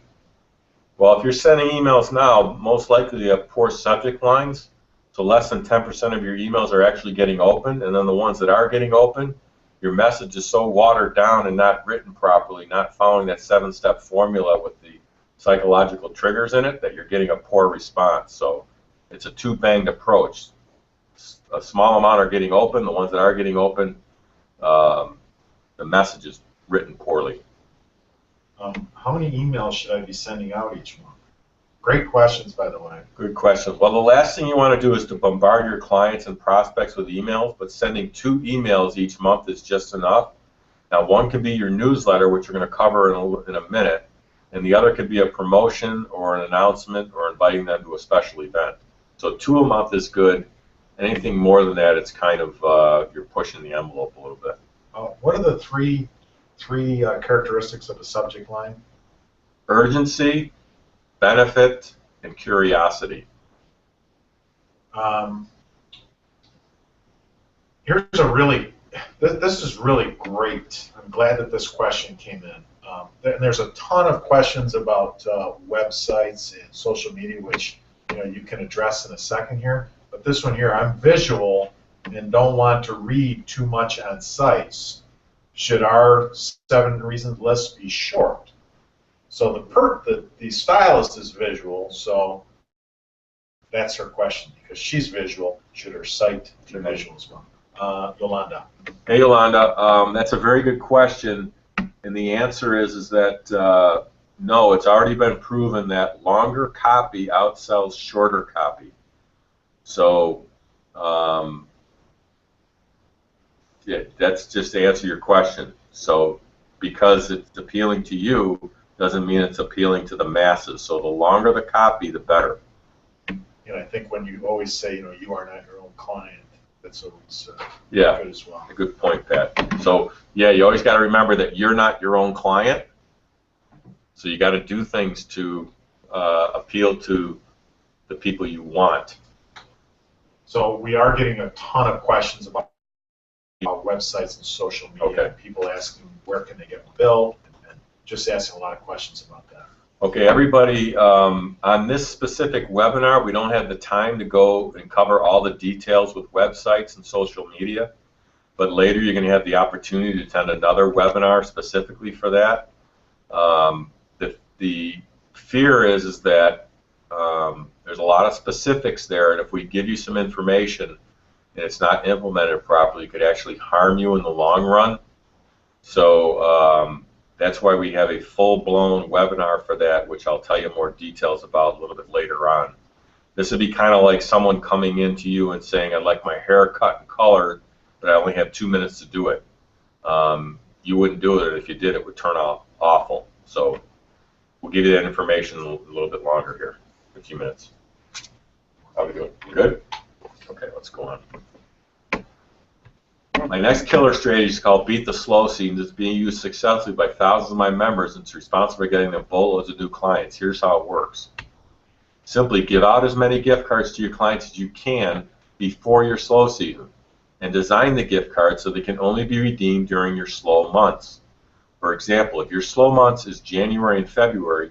Well, if you're sending emails now, most likely you have poor subject lines, so less than 10% of your emails are actually getting opened, and then the ones that are getting opened, your message is so watered down and not written properly, not following that 7-step formula with the psychological triggers in it, that you're getting a poor response. So it's a two-banged approach. A small amount are getting open. The ones that are getting open, the message is written poorly. How many emails should I be sending out each month? Great questions, by the way. Good question. Well, the last thing you want to do is to bombard your clients and prospects with emails, but sending 2 emails each month is just enough. Now, one could be your newsletter, which we're going to cover in a minute, and the other could be a promotion or an announcement or inviting them to a special event. So 2 a month is good. Anything more than that, it's kind of you're pushing the envelope a little bit. What are the three characteristics of a subject line? Urgency, benefit, and curiosity. Here's this is really great. I'm glad that this question came in. And there's a ton of questions about websites and social media, which you can address in a second here. But this one here, I'm visual and don't want to read too much on sites. Should our 7 reasons list be short? So the stylist is visual, so that's her question because she's visual. Should her site be visual as well? Yolanda. Hey, Yolanda. That's a very good question, and the answer is that no, it's already been proven that longer copy outsells shorter copy. So yeah, that's just to answer your question. So because it's appealing to you doesn't mean it's appealing to the masses. So the longer the copy, the better. I think when you always say, you are not your own client, That's always Yeah, good as well. a good point, Pat. So yeah, you always got to remember that you're not your own client, so you got to do things to appeal to the people you want. So we are getting a ton of questions about websites and social media. Okay. People asking where can they get built, and just asking a lot of questions about that. Okay, everybody, on this specific webinar, we don't have the time to go and cover all the details with websites and social media, but later you're going to have the opportunity to attend another webinar specifically for that. The fear is that there's a lot of specifics there, and if we give you some information and it's not implemented properly, it could actually harm you in the long run. So that's why we have a full-blown webinar for that, which I'll tell you more details about a little bit later on. This would be kind of like someone coming into you and saying, I'd like my hair cut and colored, but I only have 2 minutes to do it. You wouldn't do it, and if you did, it would turn out awful. So we'll give you that information a little bit longer here, a few minutes. How are we doing? Good? Okay, let's go on. My next killer strategy is called Beat the Slow Seasons. It's being used successfully by thousands of my members, and it's responsible for getting them boatloads of new clients. Here's how it works. Simply give out as many gift cards to your clients as you can before your slow season, and design the gift cards so they can only be redeemed during your slow months. For example, if your slow months is January and February,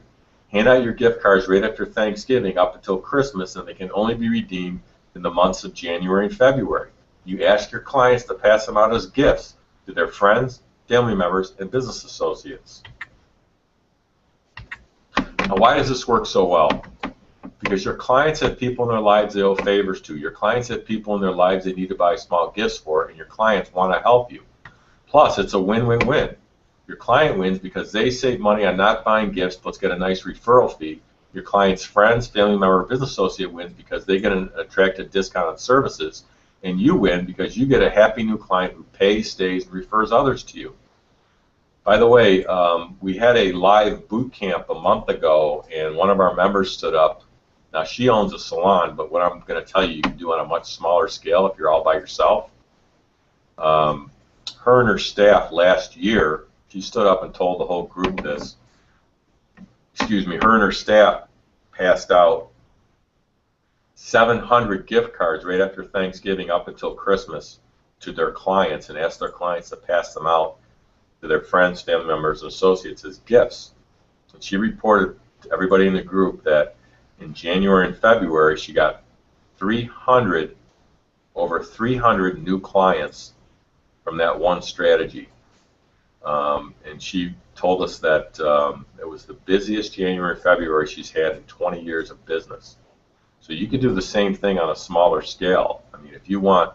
hand out your gift cards right after Thanksgiving up until Christmas, and they can only be redeemed in the months of January and February. You ask your clients to pass them out as gifts to their friends, family members, and business associates. Now, why does this work so well? Because your clients have people in their lives they owe favors to. Your clients have people in their lives they need to buy small gifts for, and your clients want to help you. Plus, it's a win-win-win. Your client wins because they save money on not buying gifts, plus get a nice referral fee. Your client's friends, family member, or business associate wins because they get an attractive discount on services. And you win because you get a happy new client who pays, stays, and refers others to you. By the way, we had a live boot camp a month ago, and one of our members stood up. Now, she owns a salon, but what I'm going to tell you, you can do on a much smaller scale if you're all by yourself. Her and her staff last year, she stood up and told the whole group this. Excuse me, her and her staff passed out 700 gift cards right after Thanksgiving up until Christmas to their clients, and asked their clients to pass them out to their friends, family members, and associates as gifts. And she reported to everybody in the group that in January and February she got over 300 new clients from that one strategy. And she told us that it was the busiest January and February she's had in 20 years of business. So you could do the same thing on a smaller scale. I mean, if you want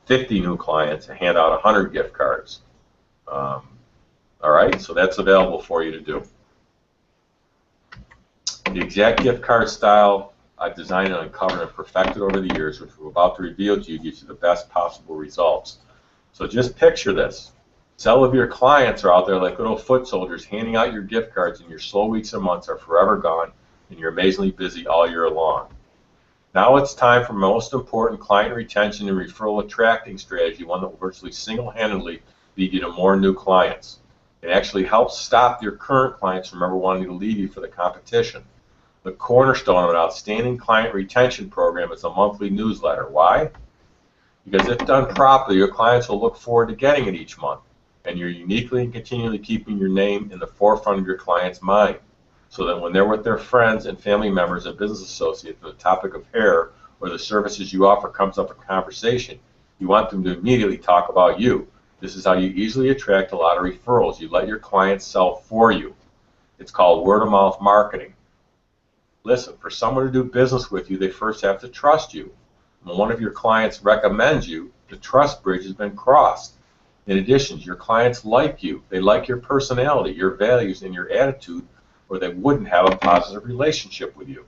50 new clients, hand out 100 gift cards. All right, so that's available for you to do. The exact gift card style I've designed and uncovered and perfected over the years, which we're about to reveal to you, gives you the best possible results. So just picture this. Several of your clients are out there like little foot soldiers handing out your gift cards, and your slow weeks and months are forever gone, and you're amazingly busy all year long. Now it's time for most important client retention and referral attracting strategy, one that will virtually single-handedly lead you to more new clients. It actually helps stop your current clients from ever wanting to leave you for the competition. The cornerstone of an outstanding client retention program is a monthly newsletter. Why? Because if done properly, your clients will look forward to getting it each month, and you're uniquely and continually keeping your name in the forefront of your client's mind, so that when they're with their friends and family members and business associates, the topic of hair or the services you offer comes up in conversation, you want them to immediately talk about you. This is how you easily attract a lot of referrals. You let your clients sell for you. It's called word-of-mouth marketing. Listen, for someone to do business with you, they first have to trust you. When one of your clients recommends you, the trust bridge has been crossed. In addition, your clients like you. They like your personality, your values, and your attitude, or they wouldn't have a positive relationship with you.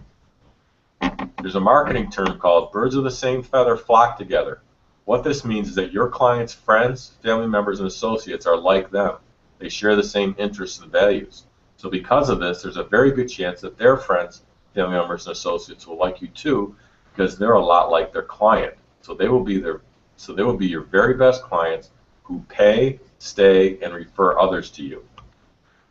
There's a marketing term called birds of the same feather flock together. What this means is that your clients' friends, family members, and associates are like them. They share the same interests and values. So because of this, there's a very good chance that their friends, family members, and associates will like you too, because they're a lot like their client. So they will be their So they will be your very best clients who pay, stay, and refer others to you.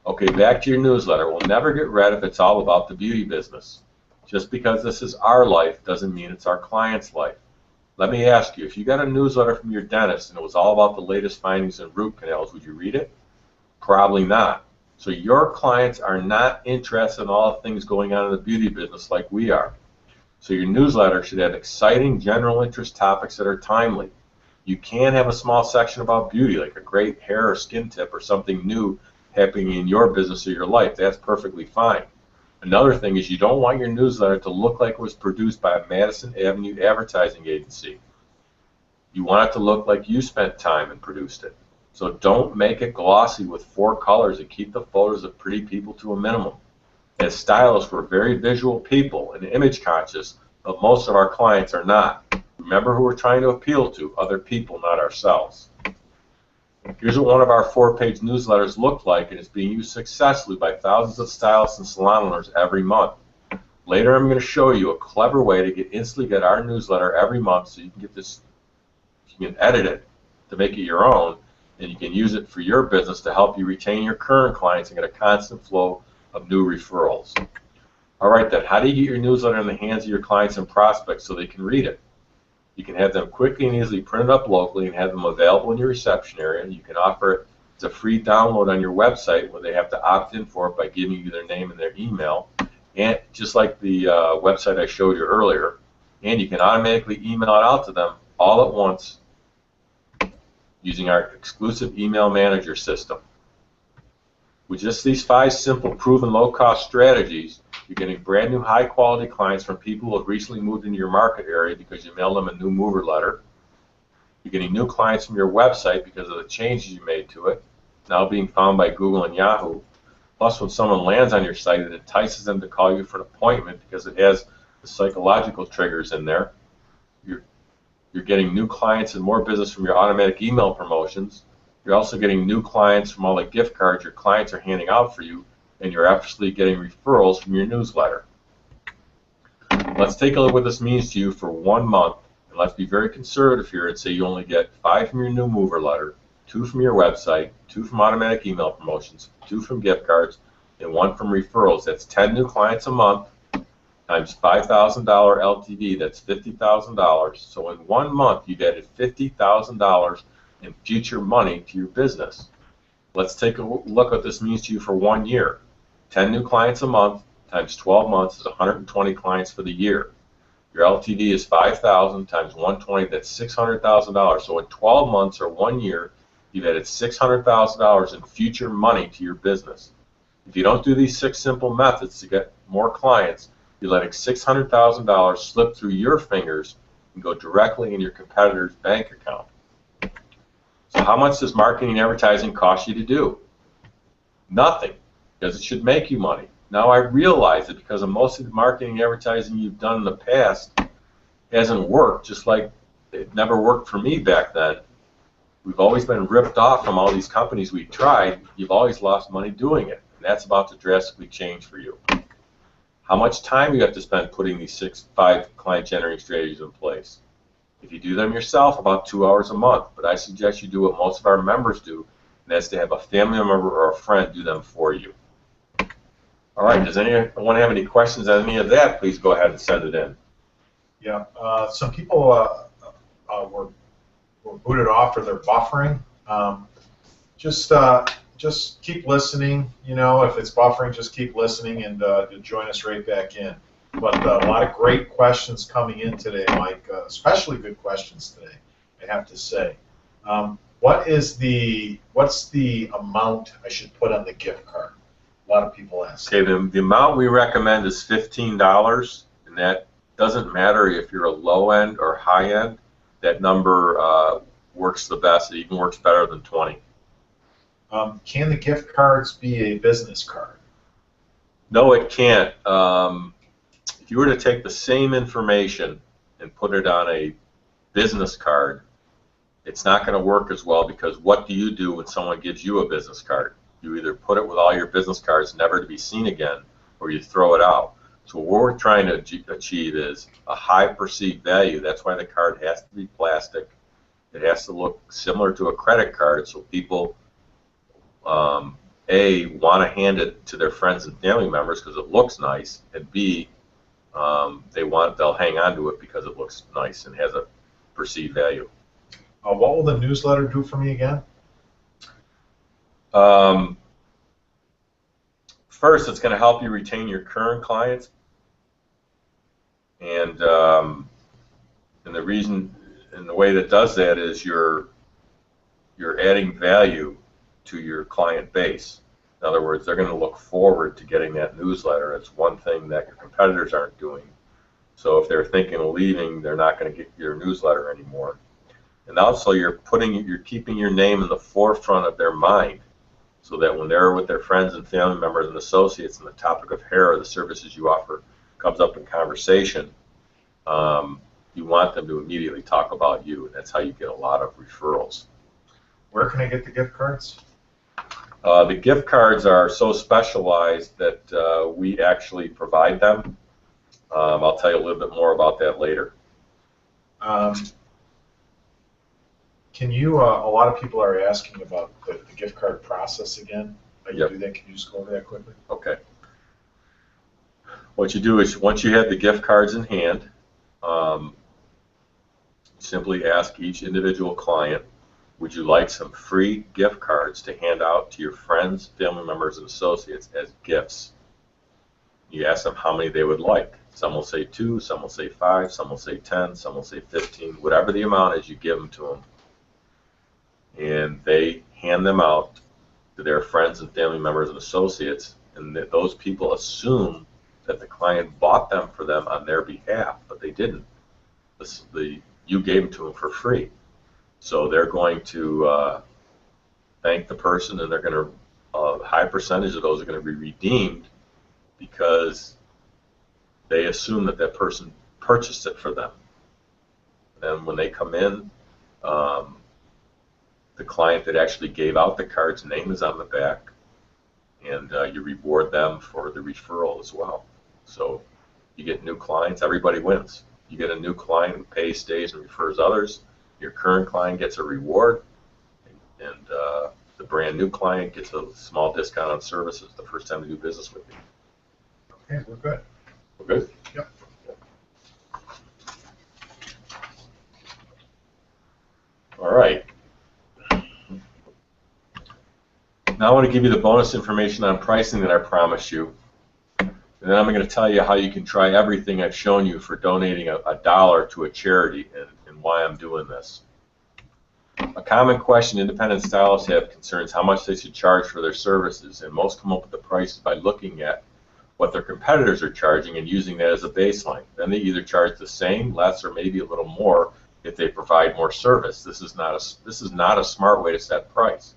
Okay, back to your newsletter. We'll never get read if it's all about the beauty business. Just because this is our life doesn't mean it's our client's life. Let me ask you, if you got a newsletter from your dentist and it was all about the latest findings in root canals, would you read it? Probably not. So your clients are not interested in all the things going on in the beauty business like we are. So your newsletter should have exciting general interest topics that are timely. You can have a small section about beauty, like a great hair or skin tip or something new happening in your business or your life. That's perfectly fine. Another thing is you don't want your newsletter to look like it was produced by a Madison Avenue advertising agency. You want it to look like you spent time and produced it. So don't make it glossy with 4 colors and keep the photos of pretty people to a minimum. As stylists, we're very visual people and image conscious, but most of our clients are not. Remember who we're trying to appeal to, other people, not ourselves. Here's what one of our 4-page newsletters looked like, and it's being used successfully by thousands of stylists and salon owners every month. Later I'm going to show you a clever way to instantly get our newsletter every month so you can get this, you can edit it to make it your own, and you can use it for your business to help you retain your current clients and get a constant flow of new referrals. All right then, how do you get your newsletter in the hands of your clients and prospects so they can read it? You can have them quickly and easily printed up locally and have them available in your reception area. You can offer it as a free download on your website where they have to opt in for it by giving you their name and their email, and just like the website I showed you earlier. And you can automatically email it out to them all at once using our exclusive email manager system. With just these 5 simple, proven, low-cost strategies, you're getting brand new, high-quality clients from people who have recently moved into your market area because you mailed them a new mover letter. You're getting new clients from your website because of the changes you made to it, now being found by Google and Yahoo. Plus, when someone lands on your site, it entices them to call you for an appointment because it has the psychological triggers in there. You're getting new clients and more business from your automatic email promotions. You're also getting new clients from all the gift cards your clients are handing out for you, and you're actually getting referrals from your newsletter. Let's take a look at what this means to you for 1 month, and let's be very conservative here and say you only get 5 from your new mover letter, 2 from your website, 2 from automatic email promotions, 2 from gift cards, and 1 from referrals. That's 10 new clients a month times $5,000 LTV. That's $50,000. So in 1 month, you've added $50,000 in future money to your business. Let's take a look at what this means to you for 1 year. 10 new clients a month times 12 months is 120 clients for the year. Your LTV is 5,000 times 120, that's $600,000. So in 12 months or 1 year, you've added $600,000 in future money to your business. If you don't do these 6 simple methods to get more clients, you're letting $600,000 slip through your fingers and go directly in your competitor's bank account. So how much does marketing and advertising cost you to do? Nothing, because it should make you money. Now I realize that because of most of the marketing and advertising you've done in the past hasn't worked, just like it never worked for me back then. We've always been ripped off from all these companies we tried. You've always lost money doing it, and that's about to drastically change for you. How much time you have to spend putting these 5 client generating strategies in place? If you do them yourself, about 2 hours a month, but I suggest you do what most of our members do, and that's to have a family member or a friend do them for you. All right, does anyone have any questions on any of that? Please go ahead and send it in. Yeah, some people were booted off for their buffering. Just keep listening. You know, if it's buffering, just keep listening and join us right back in. But a lot of great questions coming in today, Mike. Especially good questions today, I have to say. What's the amount I should put on the gift card? A lot of people ask. Okay, the amount we recommend is $15, and that doesn't matter if you're a low end or high end. That number works the best. It even works better than 20. Can the gift cards be a business card? No, it can't. If you were to take the same information and put it on a business card, it's not going to work as well, because what do you do when someone gives you a business card? You either put it with all your business cards never to be seen again, or you throw it out. So what we're trying to achieve is a high perceived value. That's why the card has to be plastic. It has to look similar to a credit card, so people A, want to hand it to their friends and family members because it looks nice, and B, they'll hang on to it because it looks nice and has a perceived value. What will the newsletter do for me again? First, it's going to help you retain your current clients, and the reason and the way that does that is you're adding value to your client base. In other words, they're going to look forward to getting that newsletter. It's one thing that your competitors aren't doing. So if they're thinking of leaving, they're not going to get your newsletter anymore. And also, you're keeping your name in the forefront of their mind, so that when they're with their friends and family members and associates and the topic of hair or the services you offer comes up in conversation, you want them to immediately talk about you, and that's how you get a lot of referrals. Where can I get the gift cards? The gift cards are so specialized that we actually provide them. I'll tell you a little bit more about that later. Can you, a lot of people are asking about the gift card process again. Yep. Do that? Can you just go over that quickly? Okay. What you do is, once you have the gift cards in hand, simply ask each individual client, would you like some free gift cards to hand out to your friends, family members, and associates as gifts? You ask them how many they would like. Some will say 2, some will say 5, some will say 10, some will say 15. Whatever the amount is, you give them to them. And they hand them out to their friends and family members and associates, and those people assume that the client bought them for them on their behalf, but they didn't. You gave them to them for free. So they're going to thank the person, and they're going to, a high percentage of those are going to be redeemed because they assume that that person purchased it for them. And when they come in, the client that actually gave out the card's name is on the back, and you reward them for the referral as well. So you get new clients, everybody wins. You get a new client who pays, stays, and refers others. Your current client gets a reward, and the brand new client gets a small discount on services the first time they do business with you. Okay, we're good. We're good? Yep. All right. Now I want to give you the bonus information on pricing that I promised you. And then I'm going to tell you how you can try everything I've shown you for donating a dollar to a charity, and why I'm doing this. A common question independent stylists have concerns how much they should charge for their services, and most come up with the prices by looking at what their competitors are charging and using that as a baseline. Then they either charge the same, less, or maybe a little more if they provide more service. This is not a smart way to set price.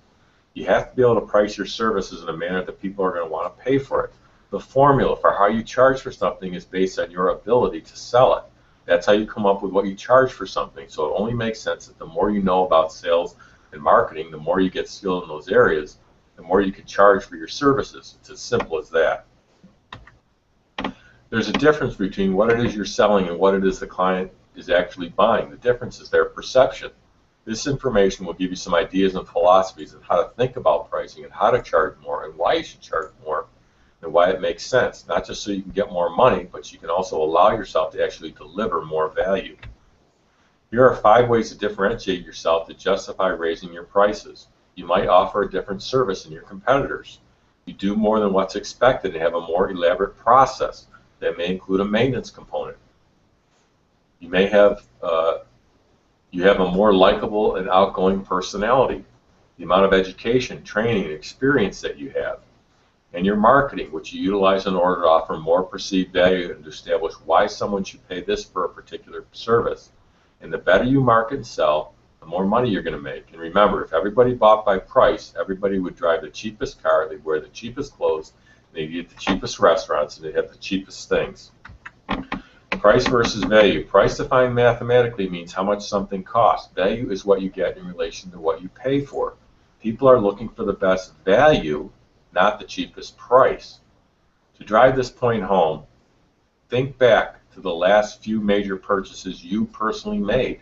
You have to be able to price your services in a manner that people are going to want to pay for it. The formula for how you charge for something is based on your ability to sell it. That's how you come up with what you charge for something. So it only makes sense that the more you know about sales and marketing, the more you get skilled in those areas, the more you can charge for your services. It's as simple as that. There's a difference between what it is you're selling and what it is the client is actually buying. The difference is their perception. This information will give you some ideas and philosophies on how to think about pricing and how to charge more and why you should charge more and why it makes sense, not just so you can get more money, but you can also allow yourself to actually deliver more value. Here are 5 ways to differentiate yourself to justify raising your prices. You might offer a different service than your competitors. You do more than what's expected and have a more elaborate process that may include a maintenance component. You may have you have a more likable and outgoing personality, the amount of education, training, and experience that you have, and your marketing, which you utilize in order to offer more perceived value and to establish why someone should pay this for a particular service. And the better you market and sell, the more money you're going to make. And remember, if everybody bought by price, everybody would drive the cheapest car, they'd wear the cheapest clothes, they'd eat at the cheapest restaurants, and they'd have the cheapest things. Price versus value. Price defined mathematically means how much something costs. Value is what you get in relation to what you pay for. People are looking for the best value, not the cheapest price. To drive this point home, think back to the last few major purchases you personally made.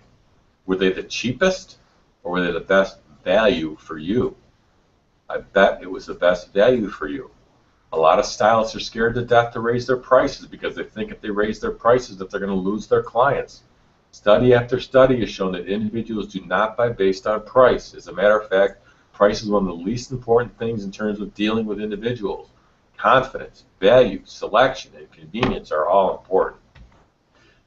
Were they the cheapest or were they the best value for you? I bet it was the best value for you. A lot of stylists are scared to death to raise their prices because they think if they raise their prices that they're going to lose their clients. Study after study has shown that individuals do not buy based on price. As a matter of fact, price is one of the least important things in terms of dealing with individuals. Confidence, value, selection, and convenience are all important.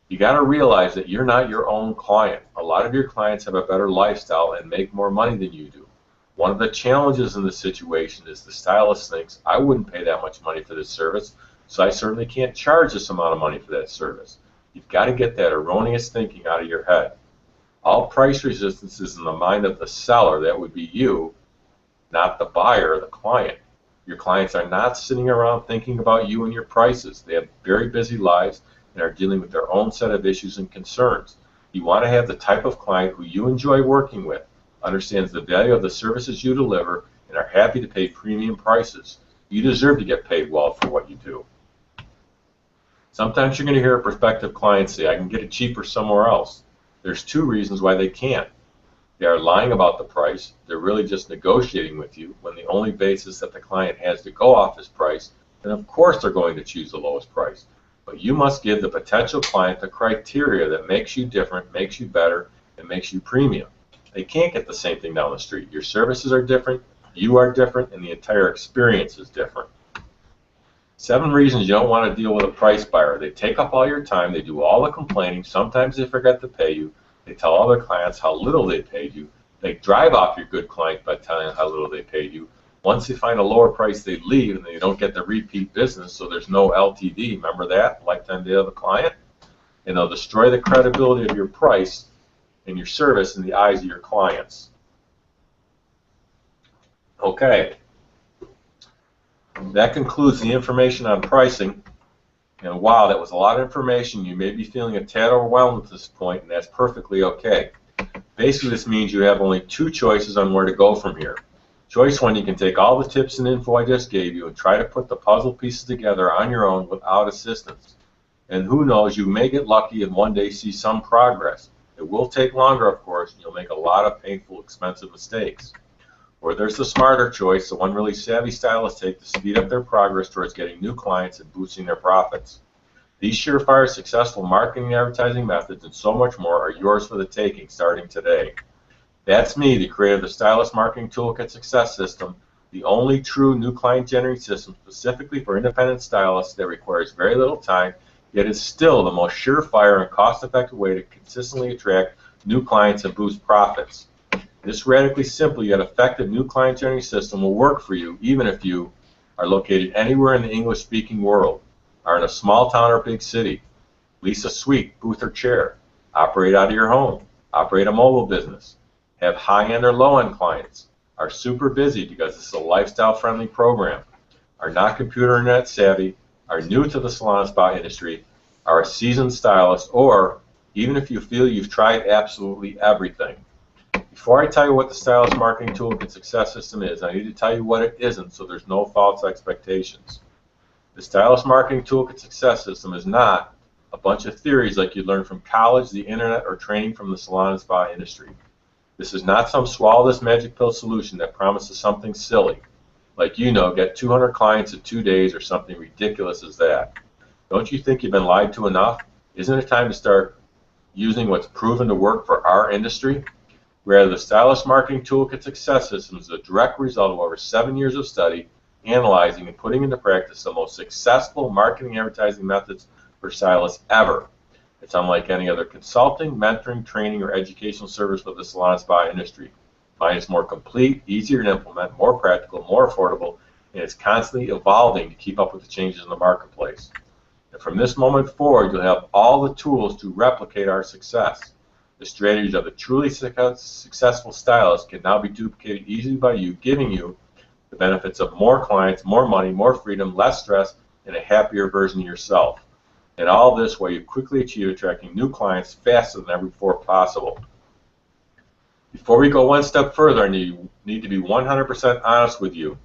You got to realize that you're not your own client. A lot of your clients have a better lifestyle and make more money than you do. One of the challenges in this situation is the stylist thinks, I wouldn't pay that much money for this service, so I certainly can't charge this amount of money for that service. You've got to get that erroneous thinking out of your head. All price resistance is in the mind of the seller, that would be you, not the buyer or the client. Your clients are not sitting around thinking about you and your prices. They have very busy lives and are dealing with their own set of issues and concerns. You want to have the type of client who you enjoy working with, understands the value of the services you deliver, and are happy to pay premium prices. You deserve to get paid well for what you do. Sometimes you're going to hear a prospective client say, I can get it cheaper somewhere else. There's two reasons why they can't. They are lying about the price. They're really just negotiating with you when the only basis that the client has to go off is price, then of course they're going to choose the lowest price. But you must give the potential client the criteria that makes you different, makes you better, and makes you premium. They can't get the same thing down the street. Your services are different, you are different, and the entire experience is different. 7 reasons you don't want to deal with a price buyer. They take up all your time, they do all the complaining, sometimes they forget to pay you, they tell other clients how little they paid you, they drive off your good client by telling how little they paid you. Once they find a lower price, they leave and they don't get the repeat business, so there's no LTV. Remember that? Lifetime value of the client? And they'll destroy the credibility of your price and your service in the eyes of your clients. Okay. That concludes the information on pricing. And wow, that was a lot of information. You may be feeling a tad overwhelmed at this point, and that's perfectly okay. Basically, this means you have only 2 choices on where to go from here. Choice 1, you can take all the tips and info I just gave you and try to put the puzzle pieces together on your own without assistance. And who knows, you may get lucky and one day see some progress. It will take longer, of course, and you'll make a lot of painful, expensive mistakes. Or there's the smarter choice, the one really savvy stylists take to speed up their progress towards getting new clients and boosting their profits. These surefire, successful marketing and advertising methods and so much more are yours for the taking starting today. That's me, the creator of the Stylist Marketing Toolkit Success System, the only true new client generating system specifically for independent stylists that requires very little time, yet is still the most surefire and cost-effective way to consistently attract new clients and boost profits. This radically simple yet effective new client generating system will work for you even if you are located anywhere in the English-speaking world, are in a small town or big city, lease a suite, booth, or chair, operate out of your home, operate a mobile business, have high-end or low-end clients, are super busy because this is a lifestyle-friendly program, are not computer or net savvy, are new to the salon spa industry, are a seasoned stylist, or even if you feel you've tried absolutely everything. Before I tell you what the Stylist Marketing Toolkit Success System is, I need to tell you what it isn't so there's no false expectations. The Stylist Marketing Toolkit Success System is not a bunch of theories like you learn from college, the internet, or training from the salon and spa industry. This is not some swallow this magic pill solution that promises something silly, like get 200 clients in 2 days or something ridiculous as that. Don't you think you've been lied to enough? Isn't it time to start using what's proven to work for our industry? Rather, the Stylist Marketing Toolkit Success System is a direct result of over 7 years of study, analyzing, and putting into practice the most successful marketing and advertising methods for stylists ever. It's unlike any other consulting, mentoring, training, or educational service for the salon and spa industry. Mine is more complete, easier to implement, more practical, more affordable, and it's constantly evolving to keep up with the changes in the marketplace. And from this moment forward, you'll have all the tools to replicate our success. The strategies of a truly successful stylist can now be duplicated easily by you, giving you the benefits of more clients, more money, more freedom, less stress, and a happier version of yourself. And all this while you quickly achieve attracting new clients faster than ever before possible. Before we go one step further, I need to be 100% honest with you.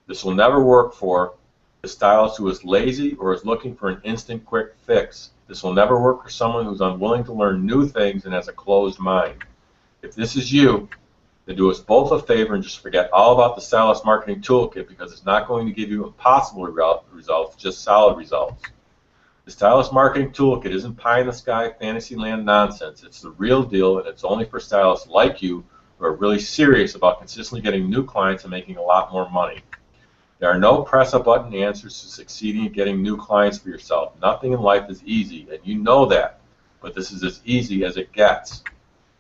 This will never work for the stylist who is lazy or is looking for an instant quick fix. This will never work for someone who's unwilling to learn new things and has a closed mind. If this is you, Then do us both a favor and just forget all about the Stylist Marketing Toolkit, because it's not going to give you impossible results, just solid results. The Stylist Marketing Toolkit isn't pie-in-the-sky fantasyland nonsense. It's the real deal, and it's only for stylists like you who are really serious about consistently getting new clients and making a lot more money. There are no press-a-button answers to succeeding at getting new clients for yourself. Nothing in life is easy, and you know that, but this is as easy as it gets.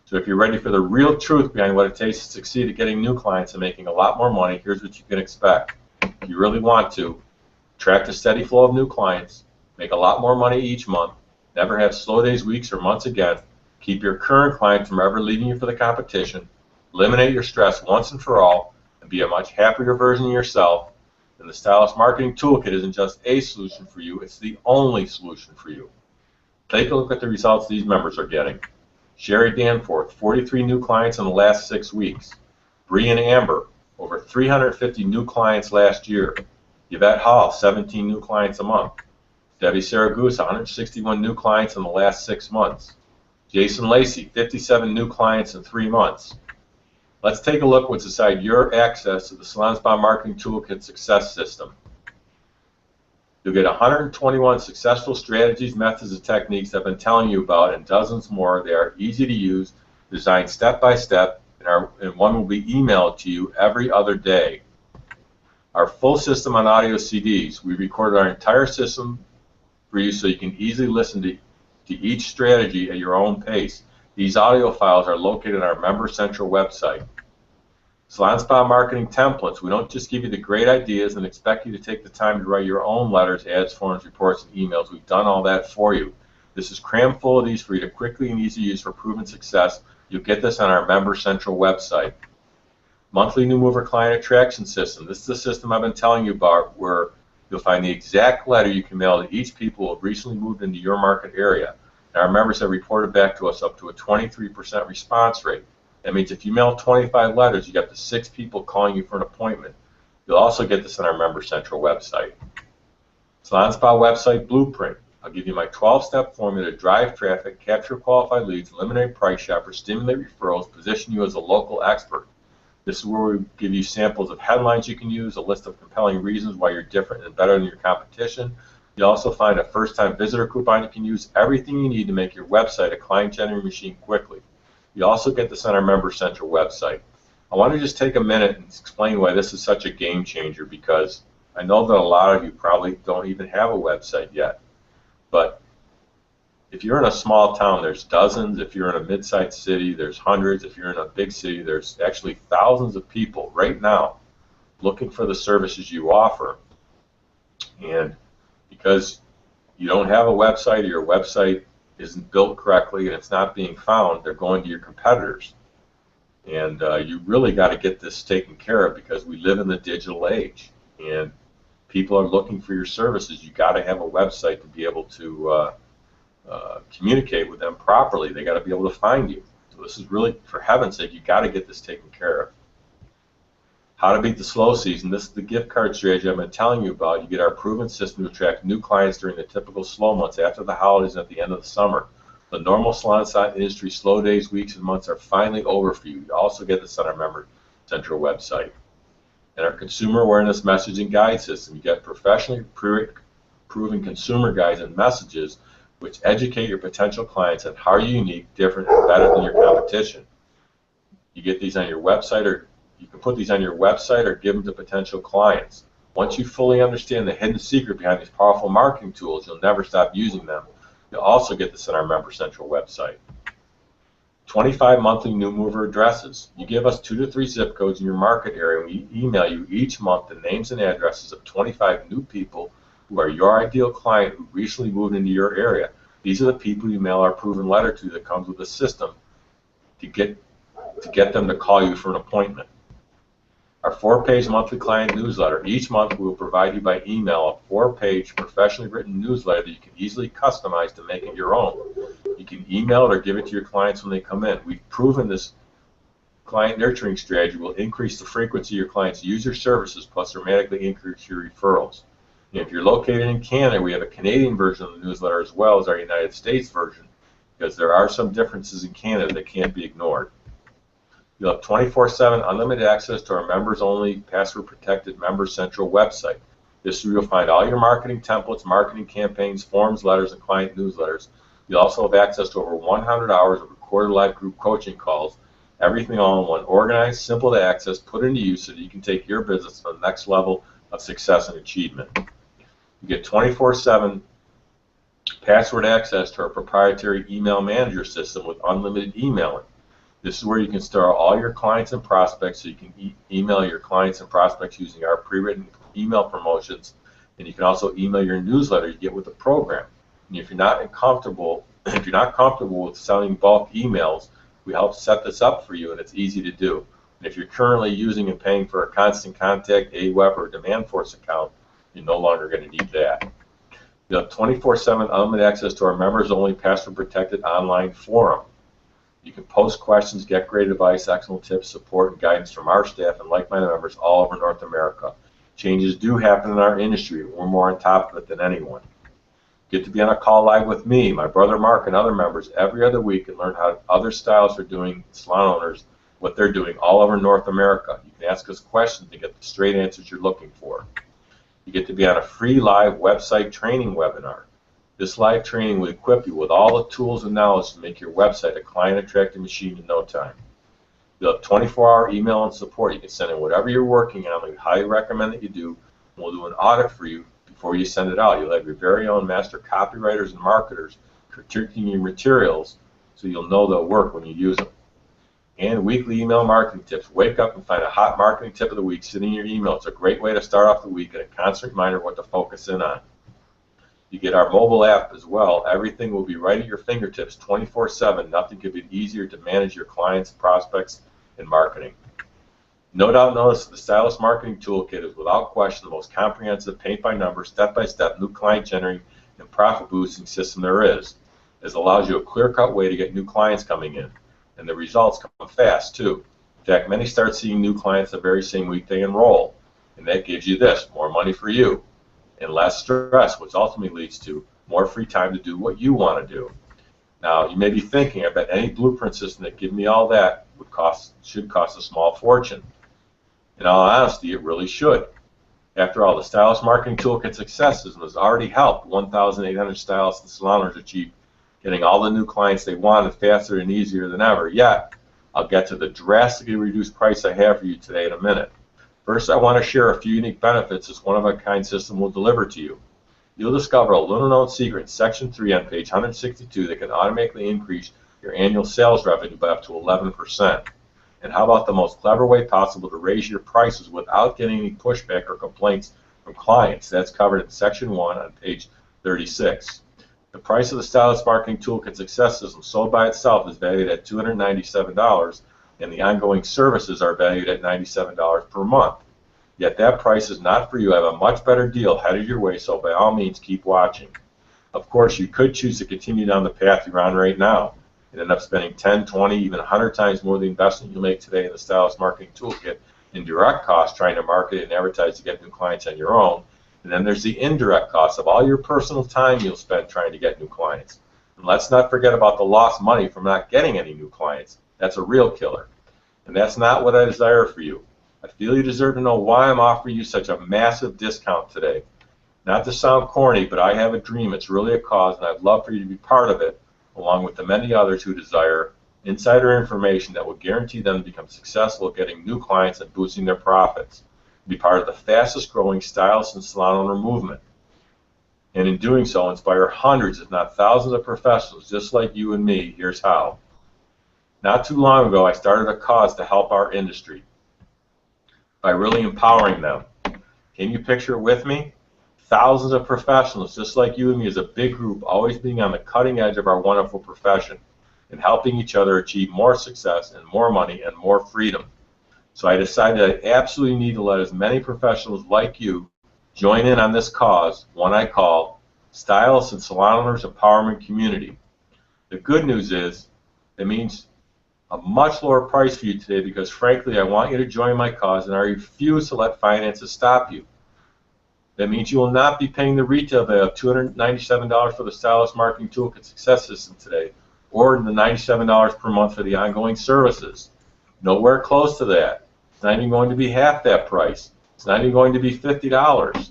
So if you're ready for the real truth behind what it takes to succeed at getting new clients and making a lot more money, here's what you can expect. If you really want to, attract a steady flow of new clients, make a lot more money each month, never have slow days, weeks, or months again, keep your current clients from ever leaving you for the competition, eliminate your stress once and for all, and be a much happier version of yourself, then the Stylist Marketing Toolkit isn't just a solution for you, it's the only solution for you. Take a look at the results these members are getting. Sherry Danforth, 43 new clients in the last 6 weeks. Bree and Amber, over 350 new clients last year. Yvette Hall, 17 new clients a month. Debbie Saragusa, 161 new clients in the last 6 months. Jason Lacey, 57 new clients in 3 months. Let's take a look what's inside your access to the Salon Spa Marketing Toolkit Success System. You'll get 121 successful strategies, methods, and techniques I've been telling you about, and dozens more. They are easy to use, designed step by step, and one will be emailed to you every other day. Our full system on audio CDs. We recorded our entire system for you so you can easily listen to each strategy at your own pace. These audio files are located on our Member Central website. Salon Spa Marketing Templates. We don't just give you the great ideas and expect you to take the time to write your own letters, ads, forms, reports, and emails. We've done all that for you. This is crammed full of these for you to quickly and easily use for proven success. You'll get this on our Member Central website. Monthly New Mover Client Attraction System. This is the system I've been telling you about, where you'll find the exact letter you can mail to each people who have recently moved into your market area. And our members have reported back to us up to a 23% response rate. That means if you mail 25 letters, you get the 6 people calling you for an appointment. You'll also get this on our Member Central website. Salon Spa Website Blueprint. I'll give you my 12-step formula to drive traffic, capture qualified leads, eliminate price shoppers, stimulate referrals, position you as a local expert. This is where we give you samples of headlines you can use, a list of compelling reasons why you're different and better than your competition. You'll also find a first-time visitor coupon you can use, everything you need to make your website a client-generating machine quickly. You also get this on our Member Central website. I want to just take a minute and explain why this is such a game changer, because I know that a lot of you probably don't even have a website yet. But if you're in a small town, there's dozens. If you're in a mid-sized city, there's hundreds. If you're in a big city, there's actually thousands of people right now looking for the services you offer. And because you don't have a website, or your website isn't built correctly and it's not being found, they're going to your competitors. And you really got to get this taken care of, because we live in the digital age and people are looking for your services. You got to have a website to be able to communicate with them properly. They got to be able to find you. So this is really, for heaven's sake, you got to get this taken care of. How to beat the slow season. This is the gift card strategy I've been telling you about. You get our proven system to attract new clients during the typical slow months after the holidays and at the end of the summer. The normal salon industry slow days, weeks, and months are finally over for you. You also get this on our Member Central website. And our consumer awareness messaging guide system. You get professionally proven consumer guides and messages which educate your potential clients on how you're unique, different, and better than your competition. You get these on your website, or you can put these on your website or give them to potential clients. Once you fully understand the hidden secret behind these powerful marketing tools, you'll never stop using them. You'll also get this on our Member Central website. 25 monthly new mover addresses. You give us 2 to 3 zip codes in your market area, and we email you each month the names and addresses of 25 new people who are your ideal client who recently moved into your area. These are the people you mail our proven letter to that comes with a system to get them to call you for an appointment. Our 4-page monthly client newsletter. Each month we will provide you by email a 4-page professionally written newsletter that you can easily customize to make it your own. You can email it or give it to your clients when they come in. We've proven this client nurturing strategy will increase the frequency your clients use your services, plus dramatically increase your referrals. And if you're located in Canada, we have a Canadian version of the newsletter as well as our United States version, because there are some differences in Canada that can't be ignored. You'll have 24/7 unlimited access to our members-only, password-protected Member Central website. This is where you'll find all your marketing templates, marketing campaigns, forms, letters, and client newsletters. You'll also have access to over 100 hours of recorded live group coaching calls, everything all in one, organized, simple to access, put into use so that you can take your business to the next level of success and achievement. You get 24/7 password access to our proprietary email manager system with unlimited emailing. This is where you can store all your clients and prospects, so you can email your clients and prospects using our pre-written email promotions, and you can also email your newsletter you get with the program. And if you're not comfortable with sending bulk emails, we help set this up for you, and it's easy to do. And if you're currently using and paying for a Constant Contact, AWeber, or Demand Force account, you're no longer going to need that. You'll have 24/7 unlimited access to our members-only, password-protected online forum. You can post questions, get great advice, excellent tips, support, and guidance from our staff and like-minded members all over North America. Changes do happen in our industry. We're more on top of it than anyone. Get to be on a call live with me, my brother Mark, and other members every other week and learn how other stylists are doing, salon owners, what they're doing all over North America. You can ask us questions to get the straight answers you're looking for. You get to be on a free live website training webinar. This live training will equip you with all the tools and knowledge to make your website a client-attracting machine in no time. You'll have 24-hour email and support. You can send in whatever you're working on. We highly recommend that you do. We'll do an audit for you before you send it out. You'll have your very own master copywriters and marketers critiquing your materials so you'll know they'll work when you use them. And weekly email marketing tips. Wake up and find a hot marketing tip of the week sitting in your email. It's a great way to start off the week and a constant reminder of what to focus in on. You get our mobile app as well. Everything will be right at your fingertips 24/7. Nothing could be easier to manage your clients, prospects, and marketing. No doubt notice the Stylist Marketing Toolkit is without question the most comprehensive paint-by-number, step-by-step new client generating and profit boosting system there is. It allows you a clear-cut way to get new clients coming in. And the results come fast too. In fact, many start seeing new clients the very same week they enroll. And that gives you this, more money for you and less stress, which ultimately leads to more free time to do what you want to do. Now, you may be thinking, I bet any blueprint system that give me all that should cost a small fortune. In all honesty, it really should. After all, the Stylist Marketing Toolkit successes has already helped 1,800 stylists and salon owners achieve getting all the new clients they wanted faster and easier than ever. Yet, I'll get to the drastically reduced price I have for you today in a minute. First, I want to share a few unique benefits this one-of-a-kind system will deliver to you. You'll discover a little-known secret in Section 3 on page 162 that can automatically increase your annual sales revenue by up to 11%. And how about the most clever way possible to raise your prices without getting any pushback or complaints from clients? That's covered in Section 1 on page 36. The price of the Stylist Marketing Toolkit Success System sold by itself is valued at $297, and the ongoing services are valued at $97 per month. Yet that price is not for you. I have a much better deal headed your way, so by all means, keep watching. Of course, you could choose to continue down the path you're on right now and end up spending 10, 20, even 100 times more the investment you make today in the Stylist Marketing Toolkit in direct costs trying to market and advertise to get new clients on your own. And then there's the indirect costs of all your personal time you'll spend trying to get new clients. And let's not forget about the lost money from not getting any new clients. That's a real killer. And that's not what I desire for you. I feel you deserve to know why I'm offering you such a massive discount today. Not to sound corny, but I have a dream. It's really a cause, and I'd love for you to be part of it, along with the many others who desire insider information that will guarantee them to become successful at getting new clients and boosting their profits. Be part of the fastest growing stylist and salon owner movement. And in doing so, inspire hundreds, if not thousands of professionals just like you and me. Here's how. Not too long ago, I started a cause to help our industry by really empowering them. Can you picture it with me? Thousands of professionals just like you and me as a big group, always being on the cutting edge of our wonderful profession and helping each other achieve more success and more money and more freedom. So I decided I absolutely need to let as many professionals like you join in on this cause, one I call Stylists and Salon Owners Empowerment Community. The good news is it means a much lower price for you today because, frankly, I want you to join my cause and I refuse to let finances stop you. That means you will not be paying the retail value of $297 for the Stylist Marketing Toolkit Success System today or the $97 per month for the ongoing services. Nowhere close to that. It's not even going to be half that price. It's not even going to be $50.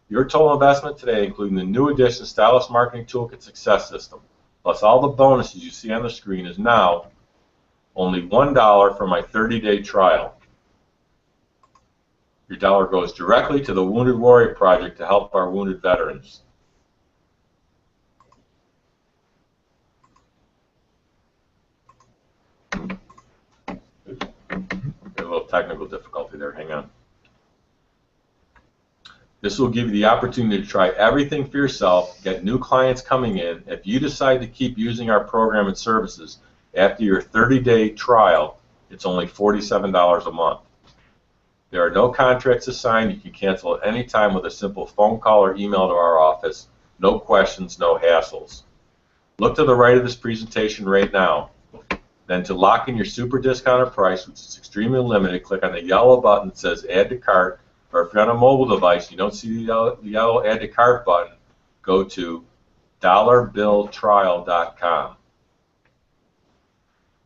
Your total investment today, including the new edition Stylist Marketing Toolkit Success System, plus all the bonuses you see on the screen, is now only $1 for my 30-day trial. Your dollar goes directly to the Wounded Warrior Project to help our wounded veterans. A little technical difficulty there, hang on. This will give you the opportunity to try everything for yourself, get new clients coming in. If you decide to keep using our program and services after your 30-day trial, it's only $47 a month. There are no contracts assigned. You can cancel at any time with a simple phone call or email to our office. No questions, no hassles. Look to the right of this presentation right now. Then to lock in your super discounted price, which is extremely limited, click on the yellow button that says Add to Cart, or if you're on a mobile device, you don't see the yellow Add to Cart button, go to dollarbilltrial.com.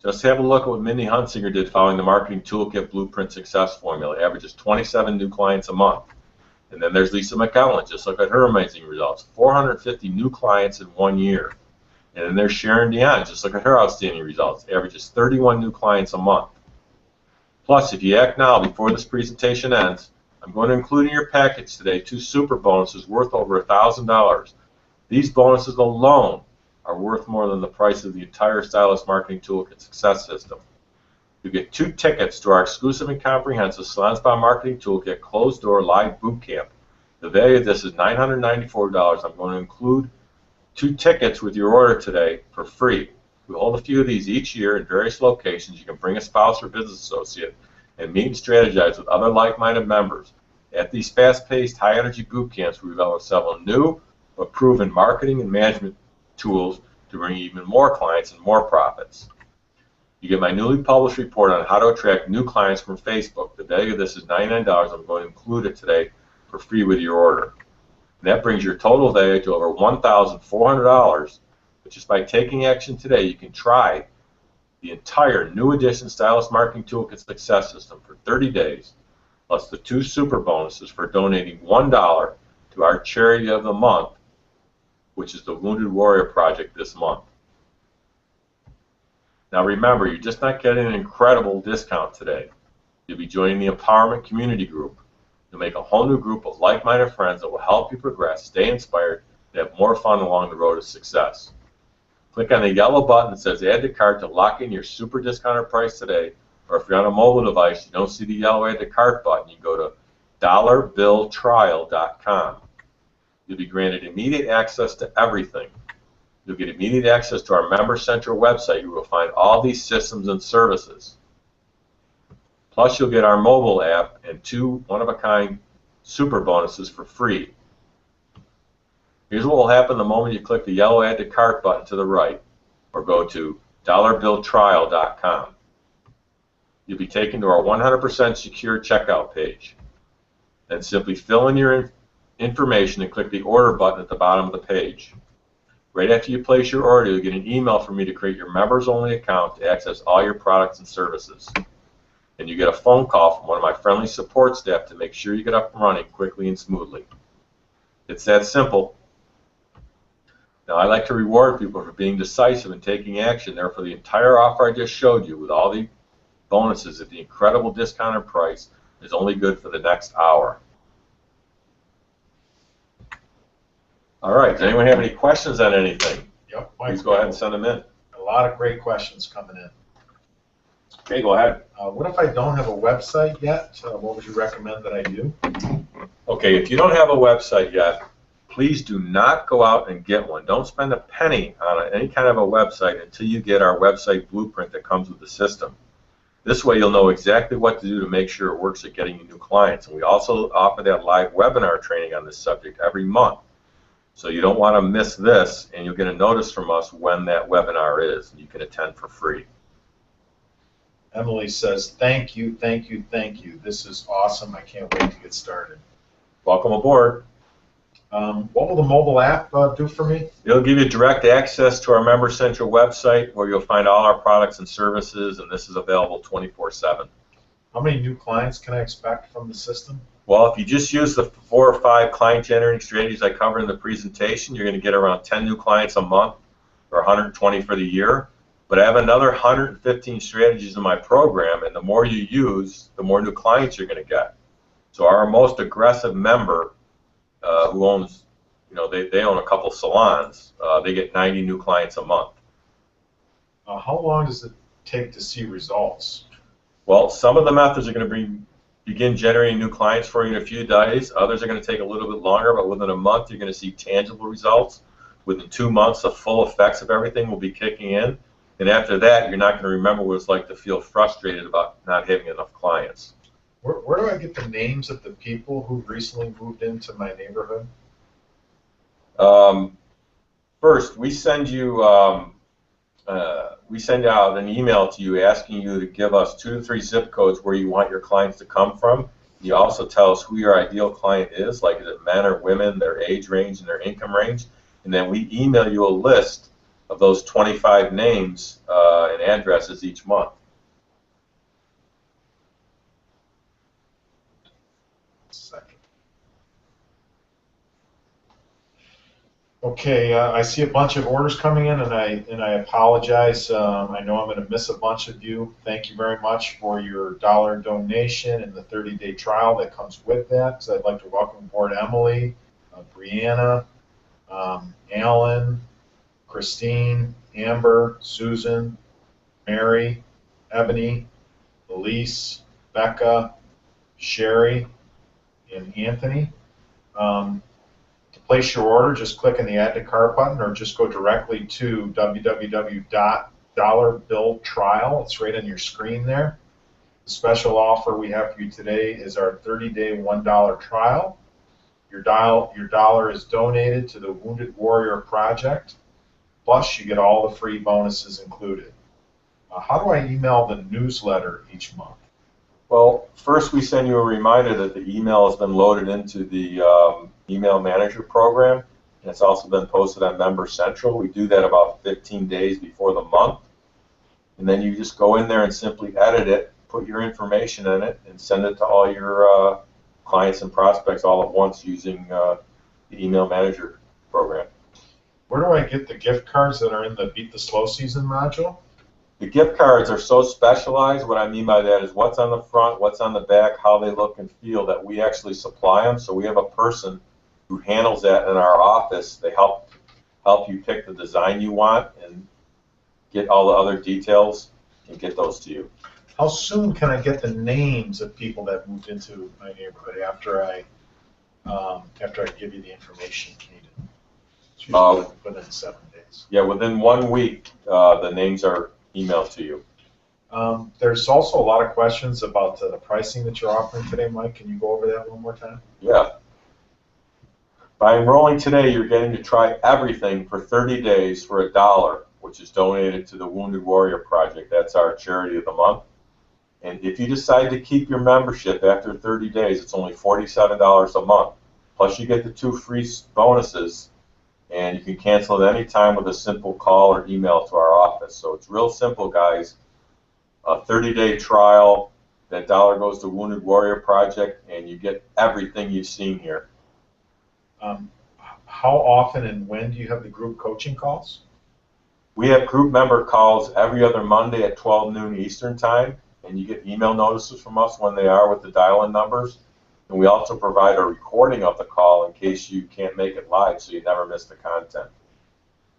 Just have a look at what Mindy Hunsinger did following the Marketing Toolkit Blueprint Success Formula. It averages 27 new clients a month. And then there's Lisa McEllen. Just look at her amazing results. 450 new clients in 1 year. And then there's Sharon Dion. Just look at her outstanding results. Averages 31 new clients a month. Plus, if you act now before this presentation ends, I'm going to include in your package today 2 super bonuses worth over $1,000. These bonuses alone are worth more than the price of the entire Stylist Marketing Toolkit Success System. You get 2 tickets to our exclusive and comprehensive Salon Spa Marketing Toolkit Closed Door Live Boot Camp. The value of this is $994. I'm going to include 2 tickets with your order today for free. We hold a few of these each year in various locations. You can bring a spouse or business associate and meet and strategize with other like-minded members. At these fast-paced, high-energy boot camps, we develop several new but proven marketing and management tools to bring even more clients and more profits. You get my newly published report on how to attract new clients from Facebook. The value of this is $99. I'm going to include it today for free with your order. And that brings your total value to over $1,400. But just by taking action today, you can try the entire new edition Stylist Marketing Toolkit Success System for 30 days, plus the 2 super bonuses for donating $1 to our charity of the month, which is the Wounded Warrior Project this month. Now remember, you're just not getting an incredible discount today. You'll be joining the Empowerment Community Group. You'll make a whole new group of like-minded friends that will help you progress, stay inspired, and have more fun along the road to success. Click on the yellow button that says Add to Cart to lock in your super discounted price today, or if you're on a mobile device, you don't see the yellow Add to Cart button, you can go to dollarbilltrial.com. You'll be granted immediate access to everything. You'll get immediate access to our Member Central website. You will find all these systems and services. Plus, you'll get our mobile app and 2 one-of-a-kind super bonuses for free. Here's what will happen the moment you click the yellow Add to Cart button to the right, or go to dollarbilltrial.com. You'll be taken to our 100% secure checkout page. Then simply fill in your information and click the order button at the bottom of the page. Right after you place your order, you'll get an email from me to create your members-only account to access all your products and services. And you get a phone call from one of my friendly support staff to make sure you get up and running quickly and smoothly. It's that simple. Now, I like to reward people for being decisive and taking action. Therefore, the entire offer I just showed you with all the bonuses at the incredible discounted price is only good for the next hour. All right, does anyone have any questions on anything? Yep. Please go ahead and send them in. A lot of great questions coming in. Okay, go ahead. What if I don't have a website yet? What would you recommend that I do? Okay, if you don't have a website yet, please do not go out and get one. Don't spend a penny on any kind of a website until you get our website blueprint that comes with the system. This way you'll know exactly what to do to make sure it works at getting you new clients. And we also offer that live webinar training on this subject every month. So you don't want to miss this, and you'll get a notice from us when that webinar is, and you can attend for free. Emily says, thank you, thank you, thank you. This is awesome. I can't wait to get started. Welcome aboard. What will the mobile app do for me? It'll give you direct access to our Member Central website where you'll find all our products and services, and this is available 24/7. How many new clients can I expect from the system? Well, if you just use the 4 or 5 client generating strategies I covered in the presentation, you're going to get around 10 new clients a month or 120 for the year. But I have another 115 strategies in my program, and the more you use, the more new clients you're going to get. So our most aggressive member who owns, they own a couple salons, they get 90 new clients a month. How long does it take to see results? Well, some of the methods are going to begin generating new clients for you in a few days. Others are going to take a little bit longer, but within a month you're going to see tangible results. Within 2 months, the full effects of everything will be kicking in. And after that, you're not going to remember what it's like to feel frustrated about not having enough clients. Where do I get the names of the people who recently moved into my neighborhood? First, we send out an email to you asking you to give us 2 to 3 zip codes where you want your clients to come from. You also tell us who your ideal client is, like is it men or women, their age range, and their income range. And then we email you a list of those 25 names and addresses each month. Second. Okay, I see a bunch of orders coming in, and I apologize. I know I'm going to miss a bunch of you. Thank you very much for your $1 donation and the 30-day trial that comes with that. So I'd like to welcome aboard Emily, Brianna, Alan, Christine, Amber, Susan, Mary, Ebony, Elise, Becca, Sherry, and Anthony. To place your order, just click on the Add to Cart button or just go directly to www.dollarbilltrial. It's right on your screen there. The special offer we have for you today is our 30-day $1 trial. Your dollar is donated to the Wounded Warrior Project, plus you get all the free bonuses included. How do I email the newsletter each month? Well, first we send you a reminder that the email has been loaded into the email manager program, and it's also been posted on Member Central. We do that about 15 days before the month, and then you just go in there and simply edit it, put your information in it, and send it to all your clients and prospects all at once using the email manager program. Where do I get the gift cards that are in the Beat the Slow Season module? The gift cards are so specialized. What I mean by that is what's on the front, what's on the back, how they look and feel, that we actually supply them. So we have a person who handles that in our office. They help you pick the design you want and get all the other details and get those to you. How soon can I get the names of people that moved into my neighborhood after I give you the information needed? It's usually within 7 days. Yeah, within 1 week, the names are emailed to you. There's also a lot of questions about the pricing that you're offering today, Mike. Can you go over that one more time? Yeah. By enrolling today, you're getting to try everything for 30 days for $1, which is donated to the Wounded Warrior Project. That's our charity of the month. And if you decide to keep your membership after 30 days, it's only $47 a month. Plus you get the 2 free bonuses, and you can cancel at any time with a simple call or email to our office. So it's real simple, guys. A 30-day trial, that $1 goes to Wounded Warrior Project, and you get everything you've seen here. How often and when do you have the group coaching calls? We have group member calls every other Monday at 12 noon Eastern Time, and you get email notices from us when they are with the dial-in numbers. And we also provide a recording of the call in case you can't make it live, so you never miss the content.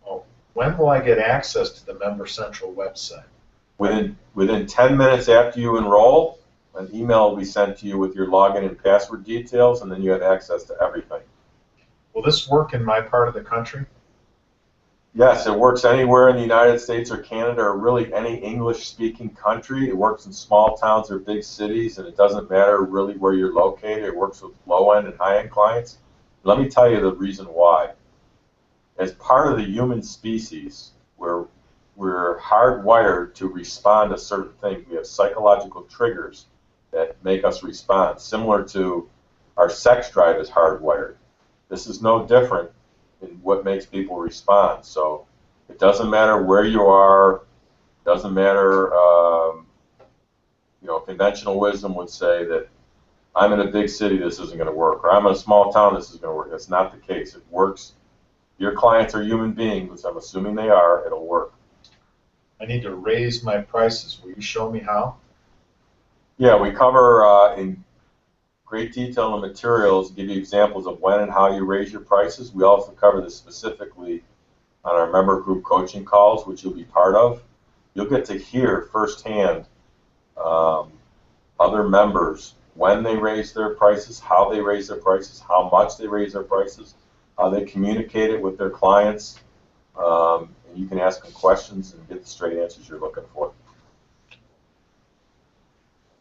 Oh, when will I get access to the Member Central website? Within 10 minutes after you enroll, an email will be sent to you with your login and password details, and then you have access to everything. Will this work in my part of the country? Yes, it works anywhere in the United States or Canada or really any English-speaking country. It works in small towns or big cities, and it doesn't matter really where you're located. It works with low-end and high-end clients. Let me tell you the reason why. As part of the human species, we're hardwired to respond to certain things. We have psychological triggers that make us respond, similar to our sex drive is hardwired. This is no different in what makes people respond. So it doesn't matter where you are, doesn't matter, you know, conventional wisdom would say that I'm in a big city, this isn't going to work, or I'm in a small town, this is going to work. That's not the case. It works. Your clients are human beings, which I'm assuming they are. It'll work. I need to raise my prices. Will you show me how? Yeah, we cover in great detail in the materials, give you examples of when and how you raise your prices. We also cover this specifically on our member group coaching calls, which you'll be part of. You'll get to hear firsthand other members when they raise their prices, how they raise their prices, how much they raise their prices, how they communicate it with their clients, and you can ask them questions and get the straight answers you're looking for.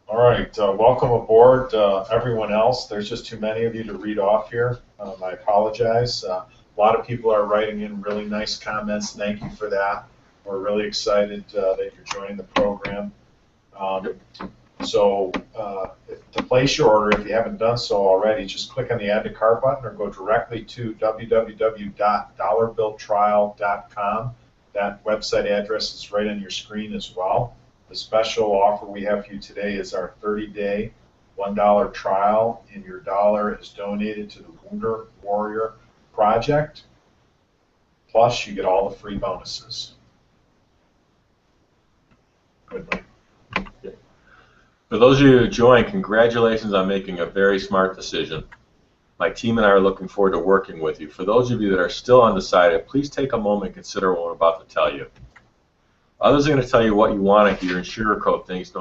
All right, welcome aboard, everyone else. There's just too many of you to read off here. I apologize. A lot of people are writing in really nice comments. Thank you for that. We're really excited that you're joining the program. So to place your order, if you haven't done so already, just click on the Add to Cart button or go directly to www.dollarbilltrial.com. That website address is right on your screen as well. The special offer we have for you today is our 30-day $1 trial, and your dollar is donated to the Wounded Warrior Project. Plus, you get all the free bonuses. Good night. For those of you who joined, congratulations on making a very smart decision. My team and I are looking forward to working with you. For those of you that are still undecided, please take a moment and consider what I'm about to tell you. Others are going to tell you what you want to hear and sugarcoat things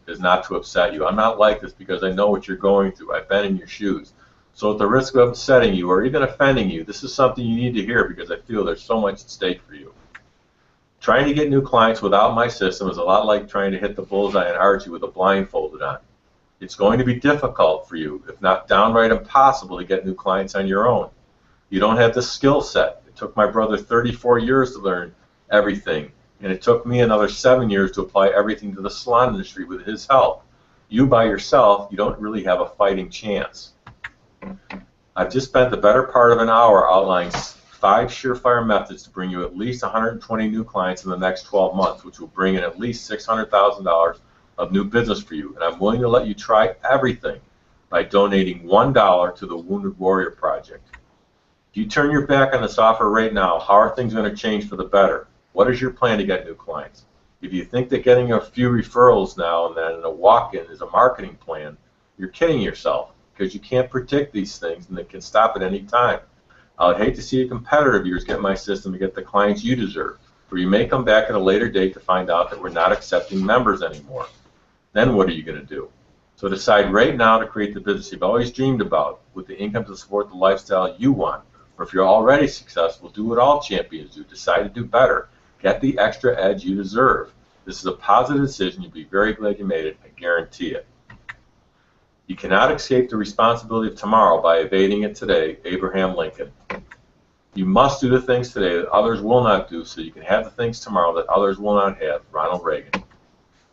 is not to upset you. I'm not like this because I know what you're going through. I've been in your shoes. So at the risk of upsetting you or even offending you, this is something you need to hear because I feel there's so much at stake for you. Trying to get new clients without my system is a lot like trying to hit the bullseye in archery with a blindfolded on. It's going to be difficult for you, if not downright impossible, to get new clients on your own. You don't have the skill set. It took my brother 34 years to learn everything, and it took me another 7 years to apply everything to the salon industry with his help. You by yourself, you don't really have a fighting chance. I've just spent the better part of an hour outlining 5 surefire methods to bring you at least 120 new clients in the next 12 months, which will bring in at least $600,000 of new business for you. And I'm willing to let you try everything by donating $1 to the Wounded Warrior Project. If you turn your back on this offer right now, how are things going to change for the better? What is your plan to get new clients? If you think that getting a few referrals now and then and a walk-in is a marketing plan, you're kidding yourself because you can't predict these things and they can stop at any time. I would hate to see a competitor of yours get my system to get the clients you deserve, or you may come back at a later date to find out that we're not accepting members anymore. Then what are you going to do? So decide right now to create the business you've always dreamed about with the income to support the lifestyle you want. Or if you're already successful, do what all champions do. Decide to do better. Get the extra edge you deserve. This is a positive decision. You'll be very glad you made it. I guarantee it. You cannot escape the responsibility of tomorrow by evading it today. Abraham Lincoln. You must do the things today that others will not do so you can have the things tomorrow that others will not have. Ronald Reagan.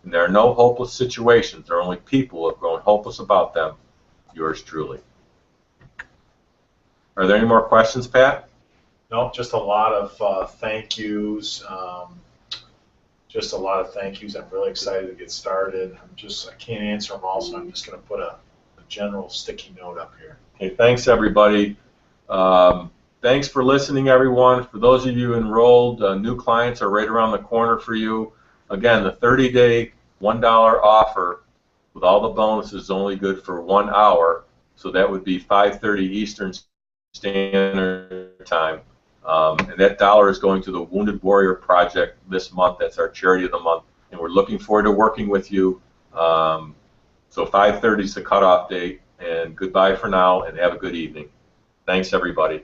And there are no hopeless situations. There are only people who have grown hopeless about them. Yours truly. Are there any more questions, Pat? No, just a lot of thank yous. Just a lot of thank yous. I'm really excited to get started. I can't answer them all, so I'm just going to put a general sticky note up here. Okay, thanks everybody. Thanks for listening, everyone. For those of you enrolled, new clients are right around the corner for you. Again, the 30-day $1 offer with all the bonuses is only good for 1 hour, so that would be 5:30 Eastern Standard Time. And that dollar is going to the Wounded Warrior Project this month. That's our charity of the month, and we're looking forward to working with you. So 5:30 is the cutoff date, and goodbye for now, and have a good evening. Thanks, everybody.